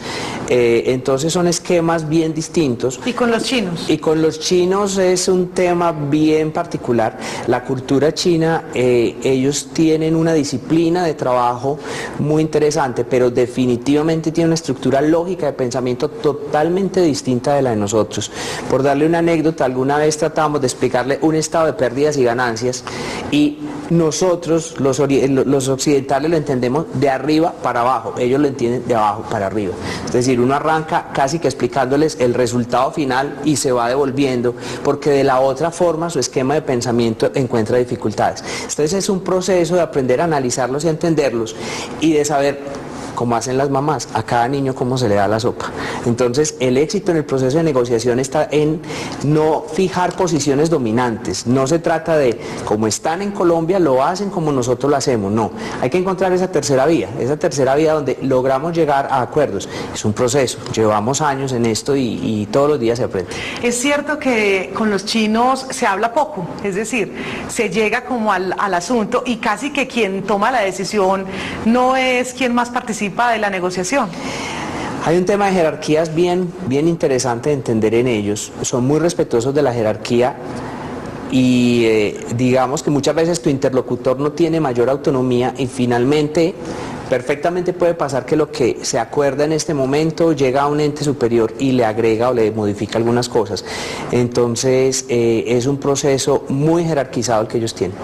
Entonces son esquemas bien distintos. ¿Y con los chinos? Y con los chinos es un tema bien particular. La cultura china, ellos tienen una disciplina de trabajo muy interesante, pero definitivamente tiene una estructura lógica de pensamiento totalmente distinta de la de nosotros. Por darle una anécdota, alguna vez tratamos de explicarle un estado de pérdidas y ganancias y nosotros, los occidentales, lo entendemos de arriba para abajo, ellos lo entienden de abajo para arriba. Es decir, uno arranca casi que explicándoles el resultado final y se va devolviendo, porque de la otra forma su esquema de pensamiento encuentra dificultades. Entonces es un proceso de aprender a analizarlos y a entenderlos y de saber, como hacen las mamás, a cada niño cómo se le da la sopa. Entonces, el éxito en el proceso de negociación está en no fijar posiciones dominantes. No se trata de, como están en Colombia, lo hacen como nosotros lo hacemos. No, hay que encontrar esa tercera vía donde logramos llegar a acuerdos. Es un proceso, llevamos años en esto y todos los días se aprende. Es cierto que con los chinos se habla poco, es decir, se llega como al asunto y casi que quien toma la decisión no es quien más participa de la negociación. Hay un tema de jerarquías bien interesante de entender en ellos. Son muy respetuosos de la jerarquía y digamos que muchas veces tu interlocutor no tiene mayor autonomía y finalmente perfectamente puede pasar que lo que se acuerda en este momento llega a un ente superior y le agrega o le modifica algunas cosas. Entonces es un proceso muy jerarquizado el que ellos tienen.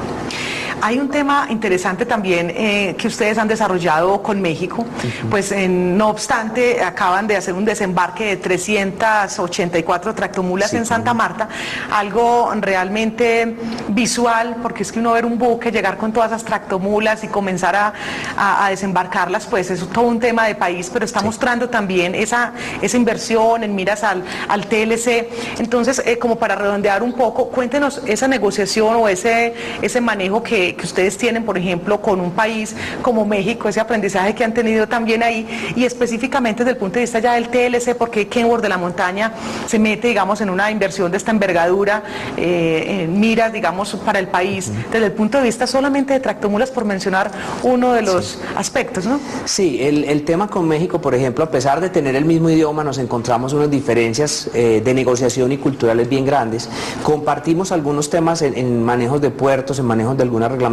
Hay un tema interesante también que ustedes han desarrollado con México, pues no obstante acaban de hacer un desembarque de 384 tractomulas en Santa Marta, algo realmente visual, porque es que uno ver un buque llegar con todas esas tractomulas y comenzar a desembarcarlas, pues es todo un tema de país, pero está mostrando también esa inversión en miras al TLC. Entonces, como para redondear un poco, cuéntenos esa negociación o ese manejo que ustedes tienen, por ejemplo, con un país como México, ese aprendizaje que han tenido también ahí, y específicamente desde el punto de vista ya del TLC, porque Kenworth de la Montaña se mete, digamos, en una inversión de esta envergadura, en miras, digamos, para el país, desde el punto de vista solamente de tractomulas, por mencionar uno de los aspectos, ¿no? Sí, el tema con México, por ejemplo, a pesar de tener el mismo idioma, nos encontramos unas diferencias de negociación y culturales bien grandes. Compartimos algunos temas en manejos de puertos, en manejos de alguna reglamentación.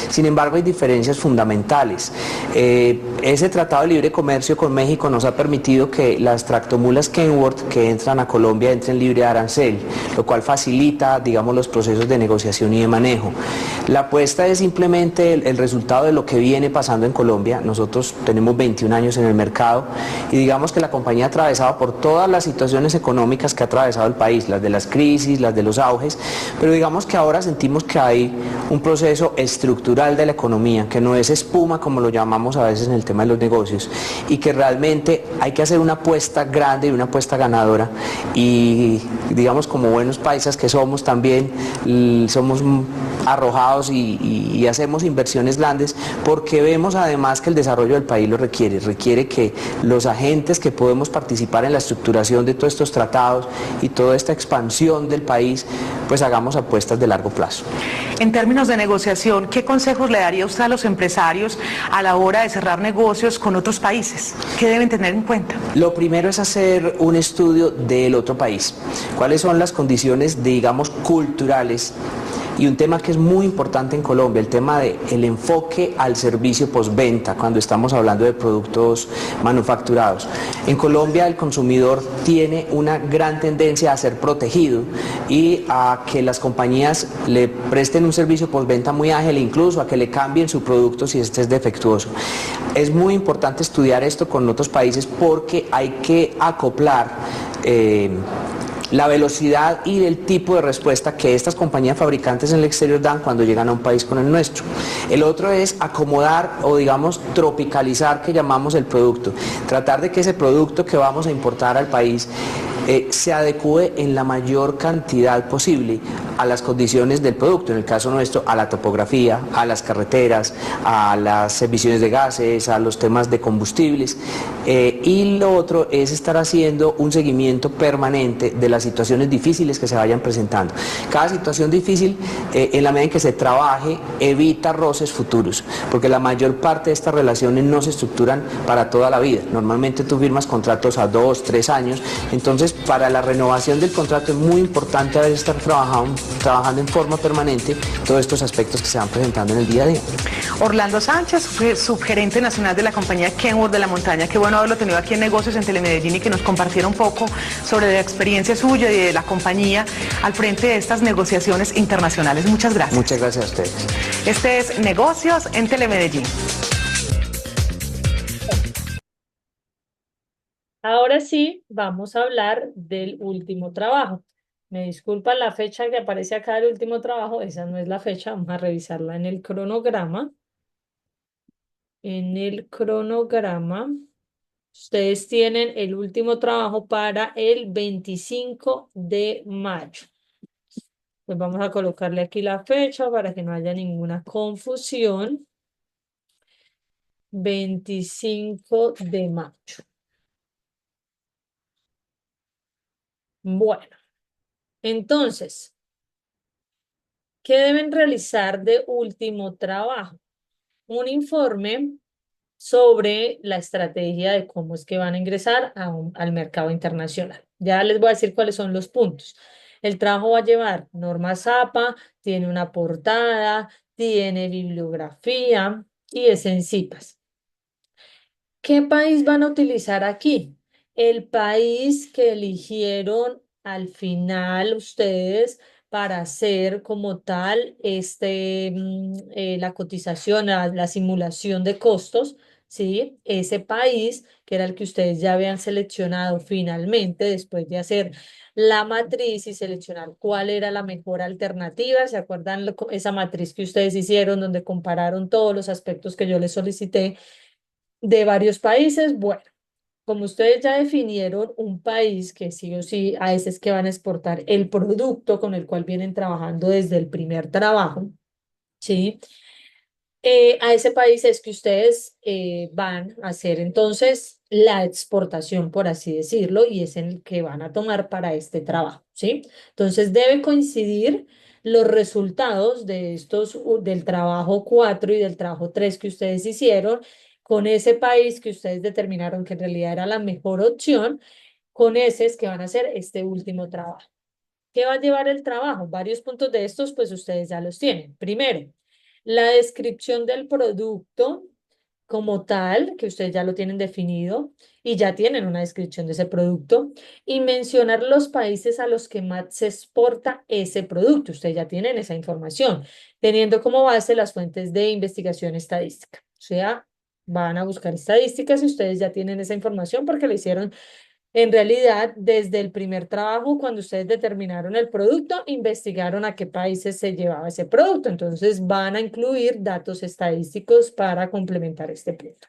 Sin embargo, hay diferencias fundamentales. Ese tratado de libre comercio con México nos ha permitido que las tractomulas Kenworth que entran a Colombia entren libre de arancel, lo cual facilita, digamos, los procesos de negociación y de manejo. La apuesta es simplemente el resultado de lo que viene pasando en Colombia. Nosotros tenemos 21 años en el mercado y digamos que la compañía ha atravesado por todas las situaciones económicas que ha atravesado el país, las de las crisis, las de los auges, pero digamos que ahora sentimos que hay un proceso estructural de la economía, que no es espuma como lo llamamos a veces en el tema de los negocios, y que realmente hay que hacer una apuesta grande y una apuesta ganadora, y digamos, como buenos paisas que somos también, somos arrojados y hacemos inversiones grandes porque vemos además que el desarrollo del país lo requiere que los agentes que podemos participar en la estructuración de todos estos tratados y toda esta expansión del país, pues hagamos apuestas de largo plazo. En términos de negociación, ¿qué consejos le daría usted a los empresarios a la hora de cerrar negocios con otros países? ¿Qué deben tener en cuenta? Lo primero es hacer un estudio del otro país. ¿Cuáles son las condiciones, digamos, culturales? Y un tema que es muy importante en Colombia, el tema del enfoque al servicio postventa, cuando estamos hablando de productos manufacturados. En Colombia el consumidor tiene una gran tendencia a ser protegido y a que las compañías le presten un servicio postventa muy ágil, incluso a que le cambien su producto si este es defectuoso. Es muy importante estudiar esto con otros países porque hay que acoplar la velocidad y el tipo de respuesta que estas compañías fabricantes en el exterior dan cuando llegan a un país con el nuestro. El otro es acomodar o digamos tropicalizar, que llamamos el producto, tratar de que ese producto que vamos a importar al país se adecue en la mayor cantidad posible a las condiciones del producto, en el caso nuestro a la topografía, a las carreteras, a las emisiones de gases, a los temas de combustibles, y lo otro es estar haciendo un seguimiento permanente de las situaciones difíciles que se vayan presentando. Cada situación difícil, en la medida en que se trabaje, evita roces futuros, porque la mayor parte de estas relaciones no se estructuran para toda la vida. Normalmente tú firmas contratos a 2, 3 años, entonces para la renovación del contrato es muy importante a veces estar trabajando en forma permanente todos estos aspectos que se van presentando en el día a día. Orlando Sánchez, subgerente nacional de la compañía Kenworth de la Montaña. Qué bueno haberlo tenido aquí en Negocios en Telemedellín y que nos compartiera un poco sobre la experiencia suya y de la compañía al frente de estas negociaciones internacionales. Muchas gracias. Muchas gracias a ustedes. Este es Negocios en Telemedellín. Ahora sí, vamos a hablar del último trabajo. Me disculpa la fecha que aparece acá del último trabajo, esa no es la fecha, vamos a revisarla en el cronograma. En el cronograma, ustedes tienen el último trabajo para el 25 de mayo. Pues vamos a colocarle aquí la fecha para que no haya ninguna confusión. 25 de mayo. Bueno, entonces, ¿qué deben realizar de último trabajo? Un informe sobre la estrategia de cómo es que van a ingresar al mercado internacional. Ya les voy a decir cuáles son los puntos. El trabajo va a llevar normas APA, tiene una portada, tiene bibliografía y es en citas. ¿Qué país van a utilizar aquí? El país que eligieron al final ustedes para hacer como tal la cotización, la simulación de costos, ¿sí? Ese país que era el que ustedes ya habían seleccionado finalmente después de hacer la matriz y seleccionar cuál era la mejor alternativa. ¿Se acuerdan esa matriz que ustedes hicieron donde compararon todos los aspectos que yo les solicité de varios países? Bueno, como ustedes ya definieron un país que sí o sí a ese es que van a exportar el producto con el cual vienen trabajando desde el primer trabajo, ¿sí? A ese país es que ustedes van a hacer entonces la exportación, por así decirlo, y es en el que van a tomar para este trabajo, ¿sí? Entonces debe coincidir los resultados de del trabajo 4 y del trabajo 3 que ustedes hicieron con ese país que ustedes determinaron que en realidad era la mejor opción, con ese es que van a hacer este último trabajo. ¿Qué va a llevar el trabajo? Varios puntos de estos, pues ustedes ya los tienen. Primero, la descripción del producto como tal, que ustedes ya lo tienen definido y ya tienen una descripción de ese producto, y mencionar los países a los que más se exporta ese producto. Ustedes ya tienen esa información, teniendo como base las fuentes de investigación estadística. O sea, van a buscar estadísticas y ustedes ya tienen esa información porque lo hicieron en realidad, desde el primer trabajo, cuando ustedes determinaron el producto, investigaron a qué países se llevaba ese producto. Entonces, van a incluir datos estadísticos para complementar este punto.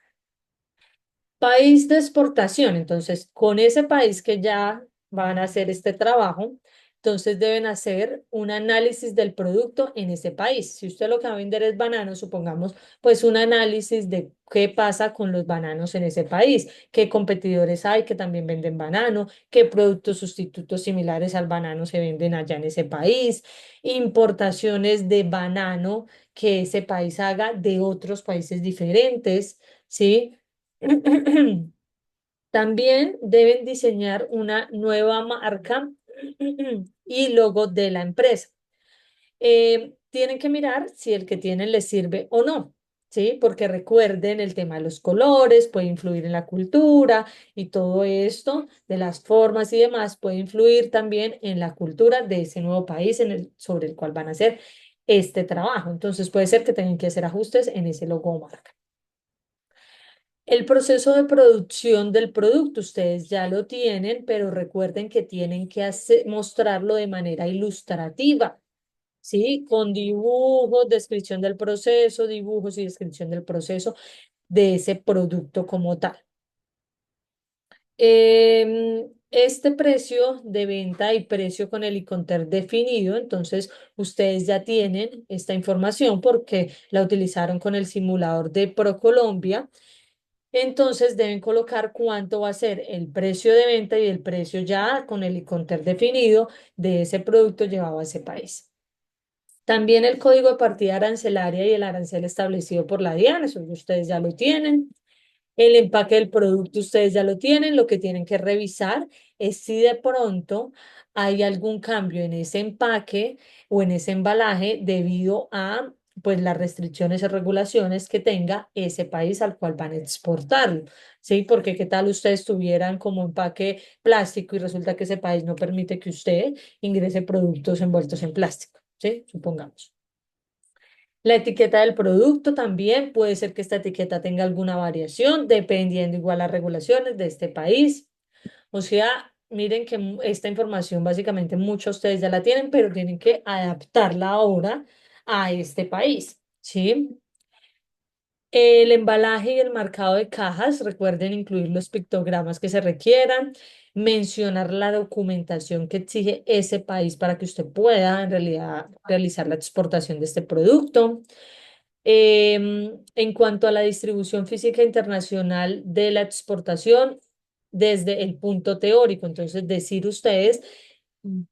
País de exportación. Entonces, con ese país que ya van a hacer este trabajo, entonces deben hacer un análisis del producto en ese país. Si usted lo que va a vender es bananos, supongamos, pues un análisis de qué pasa con los bananos en ese país, qué competidores hay que también venden banano, qué productos sustitutos similares al banano se venden allá en ese país, importaciones de banano que ese país haga de otros países diferentes, ¿sí? También deben diseñar una nueva marca y logo de la empresa. Tienen que mirar si el que tienen les sirve o no, ¿sí? Porque recuerden el tema de los colores, puede influir en la cultura y todo esto, de las formas y demás, puede influir también en la cultura de ese nuevo país sobre el cual van a hacer este trabajo. Entonces puede ser que tengan que hacer ajustes en ese logo o marca. El proceso de producción del producto, ustedes ya lo tienen, pero recuerden que tienen que mostrarlo de manera ilustrativa, ¿sí? Con dibujos, descripción del proceso, dibujos y descripción del proceso de ese producto como tal. este precio de venta y precio con el Iconter definido, entonces ustedes ya tienen esta información porque la utilizaron con el simulador de ProColombia. Entonces deben colocar cuánto va a ser el precio de venta y el precio ya con el Iconter definido de ese producto llevado a ese país. También el código de partida arancelaria y el arancel establecido por la DIAN, eso ustedes ya lo tienen. El empaque del producto ustedes ya lo tienen, lo que tienen que revisar es si de pronto hay algún cambio en ese empaque o en ese embalaje debido a pues las restricciones y regulaciones que tenga ese país al cual van a exportarlo, ¿sí? Porque qué tal ustedes tuvieran como empaque plástico y resulta que ese país no permite que usted ingrese productos envueltos en plástico, ¿sí? Supongamos. La etiqueta del producto también puede ser que esta etiqueta tenga alguna variación dependiendo igual las regulaciones de este país. O sea, miren que esta información básicamente muchos de ustedes ya la tienen, pero tienen que adaptarla ahora a este país, ¿sí? El embalaje y el marcado de cajas, recuerden incluir los pictogramas que se requieran, mencionar la documentación que exige ese país para que usted pueda en realidad realizar la exportación de este producto. En cuanto a la distribución física internacional de la exportación, desde el punto teórico, entonces decir ustedes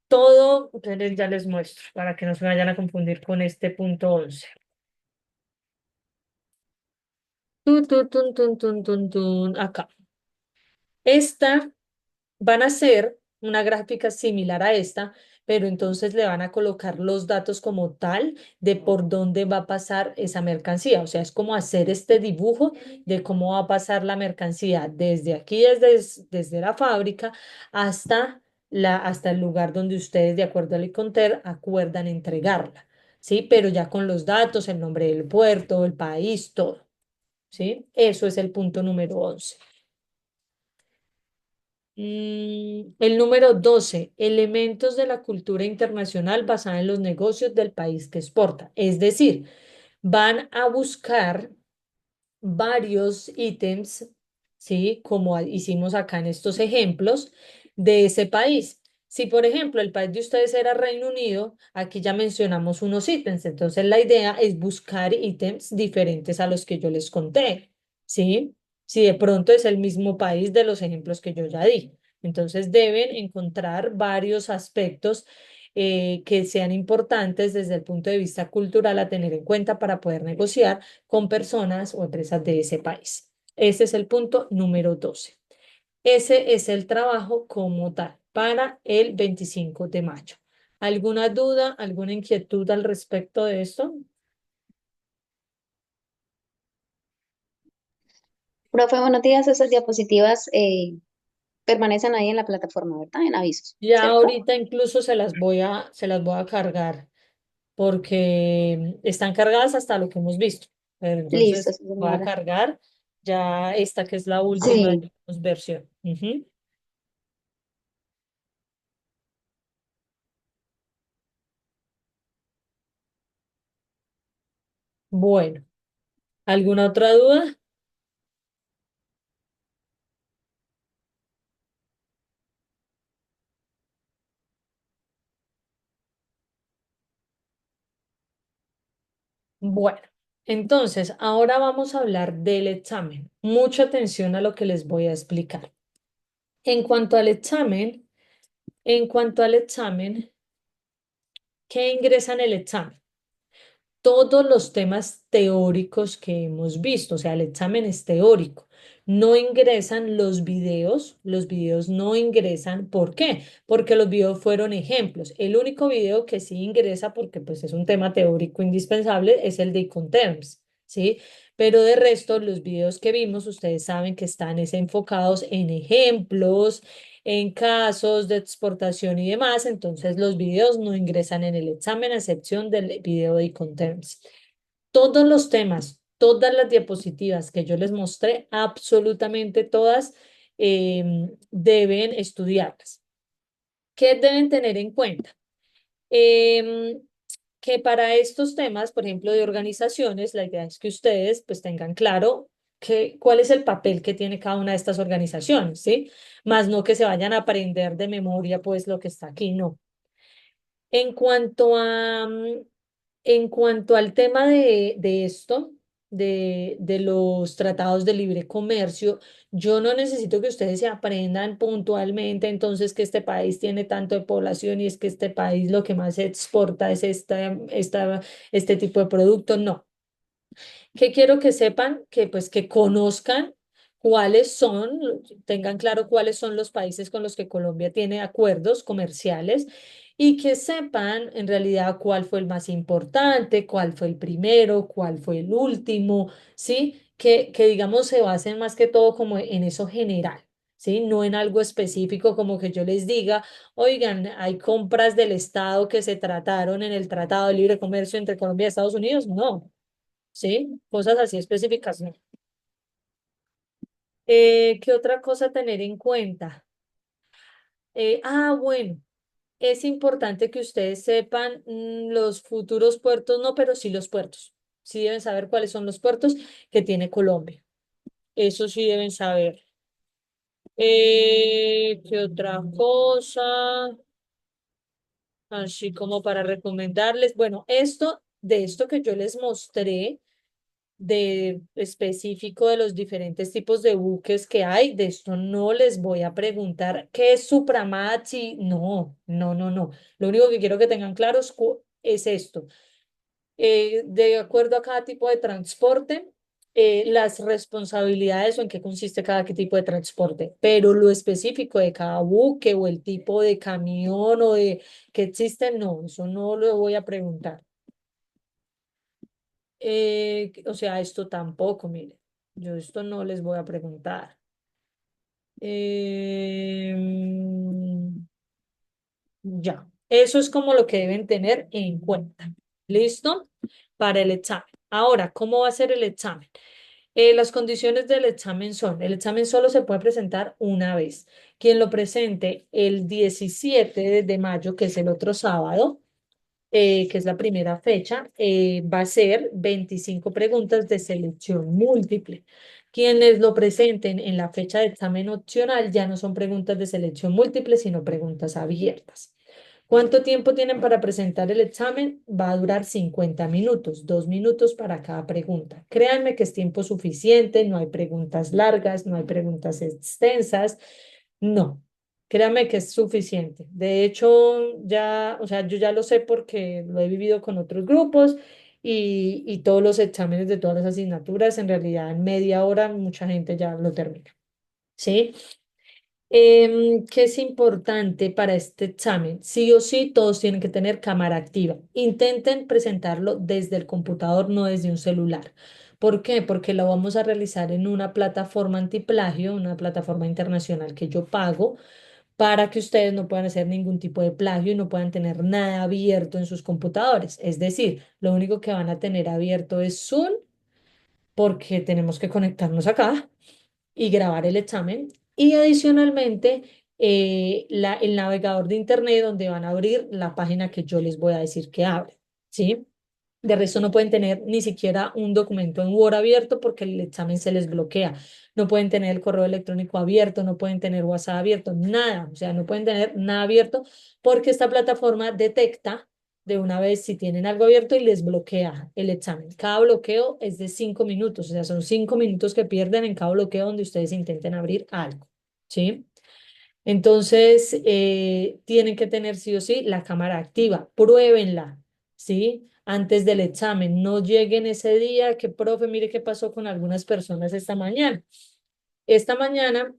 todo, entonces ya les muestro para que no se vayan a confundir con este punto 11. Acá. Esta van a hacer una gráfica similar a esta, pero entonces le van a colocar los datos como tal de por dónde va a pasar esa mercancía. O sea, es como hacer este dibujo de cómo va a pasar la mercancía desde aquí, desde la fábrica, hasta, hasta el lugar donde ustedes, de acuerdo al Iconter, acuerdan entregarla. ¿Sí? Pero ya con los datos, el nombre del puerto, el país, todo. ¿Sí? Eso es el punto número 11. El número 12, elementos de la cultura internacional basada en los negocios del país que exporta. Es decir, van a buscar varios ítems, ¿sí? Como hicimos acá en estos ejemplos, de ese país. Si, por ejemplo, el país de ustedes era Reino Unido, aquí ya mencionamos unos ítems. Entonces, la idea es buscar ítems diferentes a los que yo les conté, ¿sí? Si de pronto es el mismo país de los ejemplos que yo ya di. Entonces, deben encontrar varios aspectos que sean importantes desde el punto de vista cultural a tener en cuenta para poder negociar con personas o empresas de ese país. Ese es el punto número 12. Ese es el trabajo como tal para el 25 de mayo. ¿Alguna duda, alguna inquietud al respecto de esto? Profe, buenos días. Esas diapositivas permanecen ahí en la plataforma, ¿verdad? En avisos, Ya ¿cierto? ahorita incluso se las voy a cargar porque están cargadas hasta lo que hemos visto. Pero Listo, entonces sí, voy a señora. cargar ya esta que es la última, Sí. digamos, versión. Ujú. Bueno, ¿alguna otra duda? Bueno, entonces ahora vamos a hablar del examen. Mucha atención a lo que les voy a explicar. En cuanto al examen, en cuanto al examen, ¿qué ingresa en el examen? Todos los temas teóricos que hemos visto, o sea, el examen es teórico. No ingresan los videos no ingresan. ¿Por qué? Porque los videos fueron ejemplos. El único video que sí ingresa, porque pues es un tema teórico indispensable, es el de Iconterms, ¿sí? Pero de resto, los videos que vimos, ustedes saben que están es enfocados en ejemplos, en casos de exportación y demás, entonces los videos no ingresan en el examen a excepción del video de Iconterms. Todos los temas, todas las diapositivas que yo les mostré, absolutamente todas deben estudiarlas. ¿Qué deben tener en cuenta? Em, que para estos temas, por ejemplo, de organizaciones, la idea es que ustedes pues tengan claro cuál es el papel que tiene cada una de estas organizaciones, ¿sí? Más no que se vayan a aprender de memoria, pues lo que está aquí, no. En cuanto a, en cuanto al tema de esto, de los tratados de libre comercio, yo no necesito que ustedes se aprendan puntualmente entonces que este país tiene tanto de población y es que este país lo que más se exporta es este tipo de productos. No. ¿Qué quiero que sepan? Que pues que conozcan cuáles son, tengan claro cuáles son los países con los que Colombia tiene acuerdos comerciales y que sepan en realidad cuál fue el más importante, cuál fue el primero, cuál fue el último, ¿sí? Que digamos se basen más que todo como en eso general. ¿Sí? No en algo específico como que yo les diga, oigan, hay compras del Estado que se trataron en el Tratado de Libre Comercio entre Colombia y Estados Unidos. No, ¿sí? Cosas así específicas, ¿no? ¿Qué otra cosa tener en cuenta? Bueno, es importante que ustedes sepan los futuros puertos, no, pero sí los puertos. Sí deben saber cuáles son los puertos que tiene Colombia. Eso sí deben saber. ¿Qué otra cosa? Así como para recomendarles. Bueno, de esto que yo les mostré de específico de los diferentes tipos de buques que hay. De esto no les voy a preguntar qué es Supramaxi. No, no, no, no. Lo único que quiero que tengan claro es esto. De acuerdo a cada tipo de transporte, las responsabilidades o en qué consiste cada tipo de transporte, pero lo específico de cada buque o el tipo de camión o de que existe, no, eso no lo voy a preguntar. O sea, esto tampoco, mire, yo esto no les voy a preguntar. Ya, eso es como lo que deben tener en cuenta. ¿Listo? Para el examen. Ahora, ¿cómo va a ser el examen? Las condiciones del examen son, el examen solo se puede presentar una vez. Quien lo presente el 17 de mayo, que es el otro sábado, que es la primera fecha, va a ser 25 preguntas de selección múltiple. Quienes lo presenten en la fecha de examen opcional ya no son preguntas de selección múltiple, sino preguntas abiertas. ¿Cuánto tiempo tienen para presentar el examen? Va a durar 50 minutos, 2 minutos para cada pregunta. Créanme que es tiempo suficiente, no hay preguntas largas, no hay preguntas extensas, no. Créame que es suficiente. De hecho, ya, o sea, yo ya lo sé porque lo he vivido con otros grupos y todos los exámenes de todas las asignaturas, en realidad en media hora mucha gente ya lo termina. ¿Sí? ¿Qué es importante para este examen? Sí o sí, todos tienen que tener cámara activa. Intenten presentarlo desde el computador, no desde un celular. ¿Por qué? Porque lo vamos a realizar en una plataforma antiplagio, una plataforma internacional que yo pago para que ustedes no puedan hacer ningún tipo de plagio y no puedan tener nada abierto en sus computadores. Es decir, lo único que van a tener abierto es Zoom porque tenemos que conectarnos acá y grabar el examen. Y adicionalmente, el navegador de Internet donde van a abrir la página que yo les voy a decir que abre. ¿Sí? De resto no pueden tener ni siquiera un documento en Word abierto porque el examen se les bloquea. No pueden tener el correo electrónico abierto, no pueden tener WhatsApp abierto, nada. O sea, no pueden tener nada abierto porque esta plataforma detecta de una vez si tienen algo abierto y les bloquea el examen. Cada bloqueo es de 5 minutos, o sea, son 5 minutos que pierden en cada bloqueo donde ustedes intenten abrir algo. ¿Sí? Entonces, tienen que tener sí o sí la cámara activa. Pruébenla, ¿sí? Antes del examen. No lleguen ese día que, profe, mire qué pasó con algunas personas esta mañana. Esta mañana,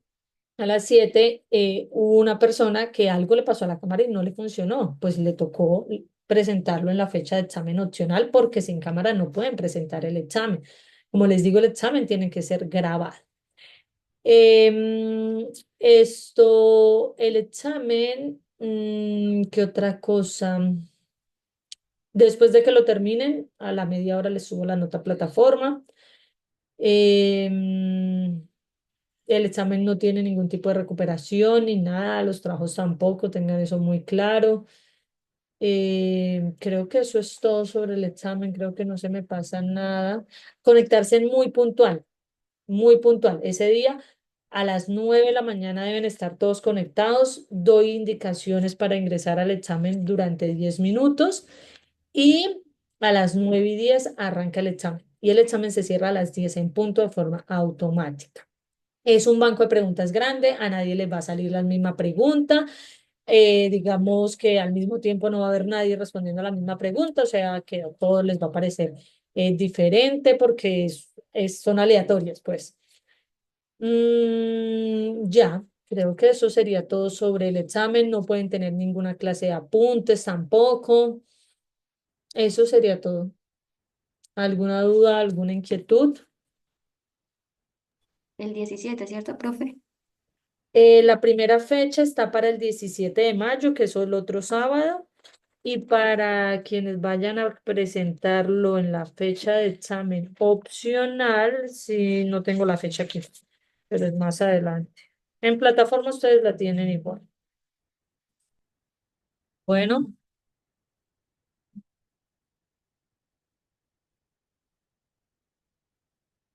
a las 7, hubo una persona que algo le pasó a la cámara y no le funcionó. Pues le tocó presentarlo en la fecha de examen opcional porque sin cámara no pueden presentar el examen. Como les digo, el examen tiene que ser grabado. Em, el examen, ¿qué otra cosa? Después de que lo terminen, a la media hora les subo la nota a plataforma. Em, el examen no tiene ningún tipo de recuperación ni nada, los trabajos tampoco, tengan eso muy claro. Creo que eso es todo sobre el examen, creo que no se me pasa nada. Conectarse muy puntual. muy puntual. Ese día a las 9 de la mañana deben estar todos conectados. Doy indicaciones para ingresar al examen durante 10 minutos y a las 9:10 arranca el examen. Y el examen se cierra a las 10 en punto de forma automática. Es un banco de preguntas grande, a nadie les va a salir la misma pregunta. Digamos que al mismo tiempo no va a haber nadie respondiendo a la misma pregunta, o sea que a todos les va a parecer diferente porque son aleatorias, pues. Ya, creo que eso sería todo sobre el examen. No pueden tener ninguna clase de apuntes tampoco. Eso sería todo. ¿Alguna duda, alguna inquietud? El 17, ¿cierto, profe? La primera fecha está para el 17 de mayo, que es el otro sábado. Y para quienes vayan a presentarlo en la fecha de examen opcional, si no tengo la fecha aquí, pero es más adelante. En plataforma ustedes la tienen igual. Bueno,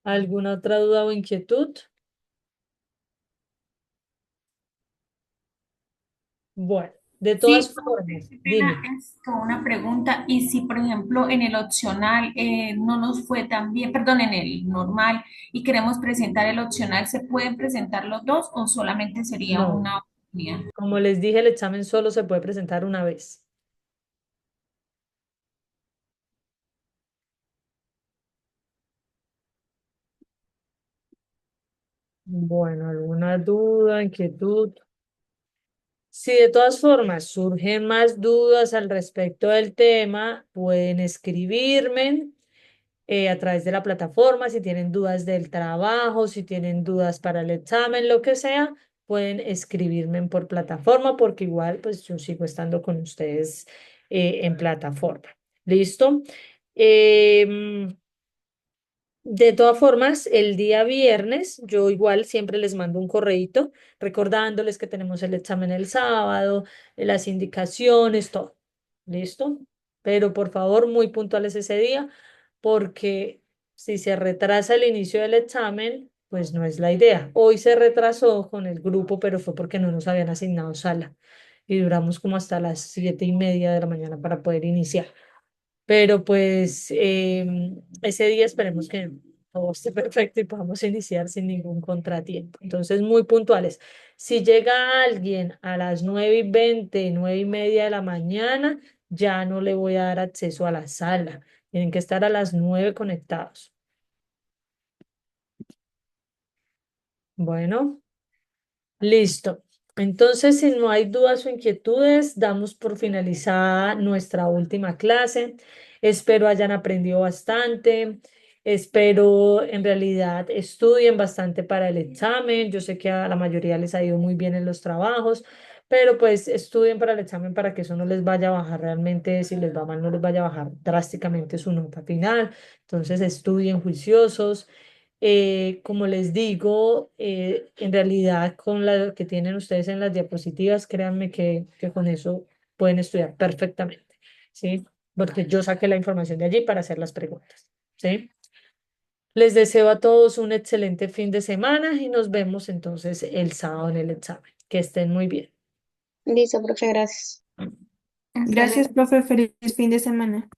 ¿alguna otra duda o inquietud? Bueno, de todas Sí, profe, formas, qué pena, dime. con una pregunta. Y si, por ejemplo, en el opcional no nos fue tan bien, perdón, en el normal y queremos presentar el opcional, ¿se pueden presentar los dos o solamente sería No, una oportunidad? como les dije, el examen solo se puede presentar una vez. Bueno, ¿alguna duda, inquietud? Si de todas formas surgen más dudas al respecto del tema, pueden escribirme a través de la plataforma. Si tienen dudas del trabajo, si tienen dudas para el examen, lo que sea, pueden escribirme por plataforma porque igual pues yo sigo estando con ustedes en plataforma. ¿Listo? Em, de todas formas, el día viernes yo igual siempre les mando un correíto recordándoles que tenemos el examen el sábado, las indicaciones, todo. ¿Listo? Pero por favor, muy puntuales ese día, porque si se retrasa el inicio del examen, pues no es la idea. Hoy se retrasó con el grupo, pero fue porque no nos habían asignado sala y duramos como hasta las 7:30 de la mañana para poder iniciar. Pero pues ese día esperemos que todo esté perfecto y podamos iniciar sin ningún contratiempo. Entonces, muy puntuales. Si llega alguien a las 9:20, 9:30 de la mañana, ya no le voy a dar acceso a la sala. Tienen que estar a las 9 conectados. Bueno. Listo. Entonces, si no hay dudas o inquietudes, damos por finalizada nuestra última clase. Espero hayan aprendido bastante. Espero en realidad estudien bastante para el examen. Yo sé que a la mayoría les ha ido muy bien en los trabajos, pero pues estudien para el examen para que eso no les vaya a bajar realmente, si les va mal, no les vaya a bajar drásticamente su nota final. Entonces, estudien juiciosos. Como les digo, en realidad con lo que tienen ustedes en las diapositivas, créanme que con eso pueden estudiar perfectamente, ¿sí? Porque yo saqué la información de allí para hacer las preguntas, ¿sí? Les deseo a todos un excelente fin de semana y nos vemos entonces el sábado en el examen. Que estén muy bien. Listo, profe, gracias. Hasta luego. Gracias, profe. Feliz fin de semana.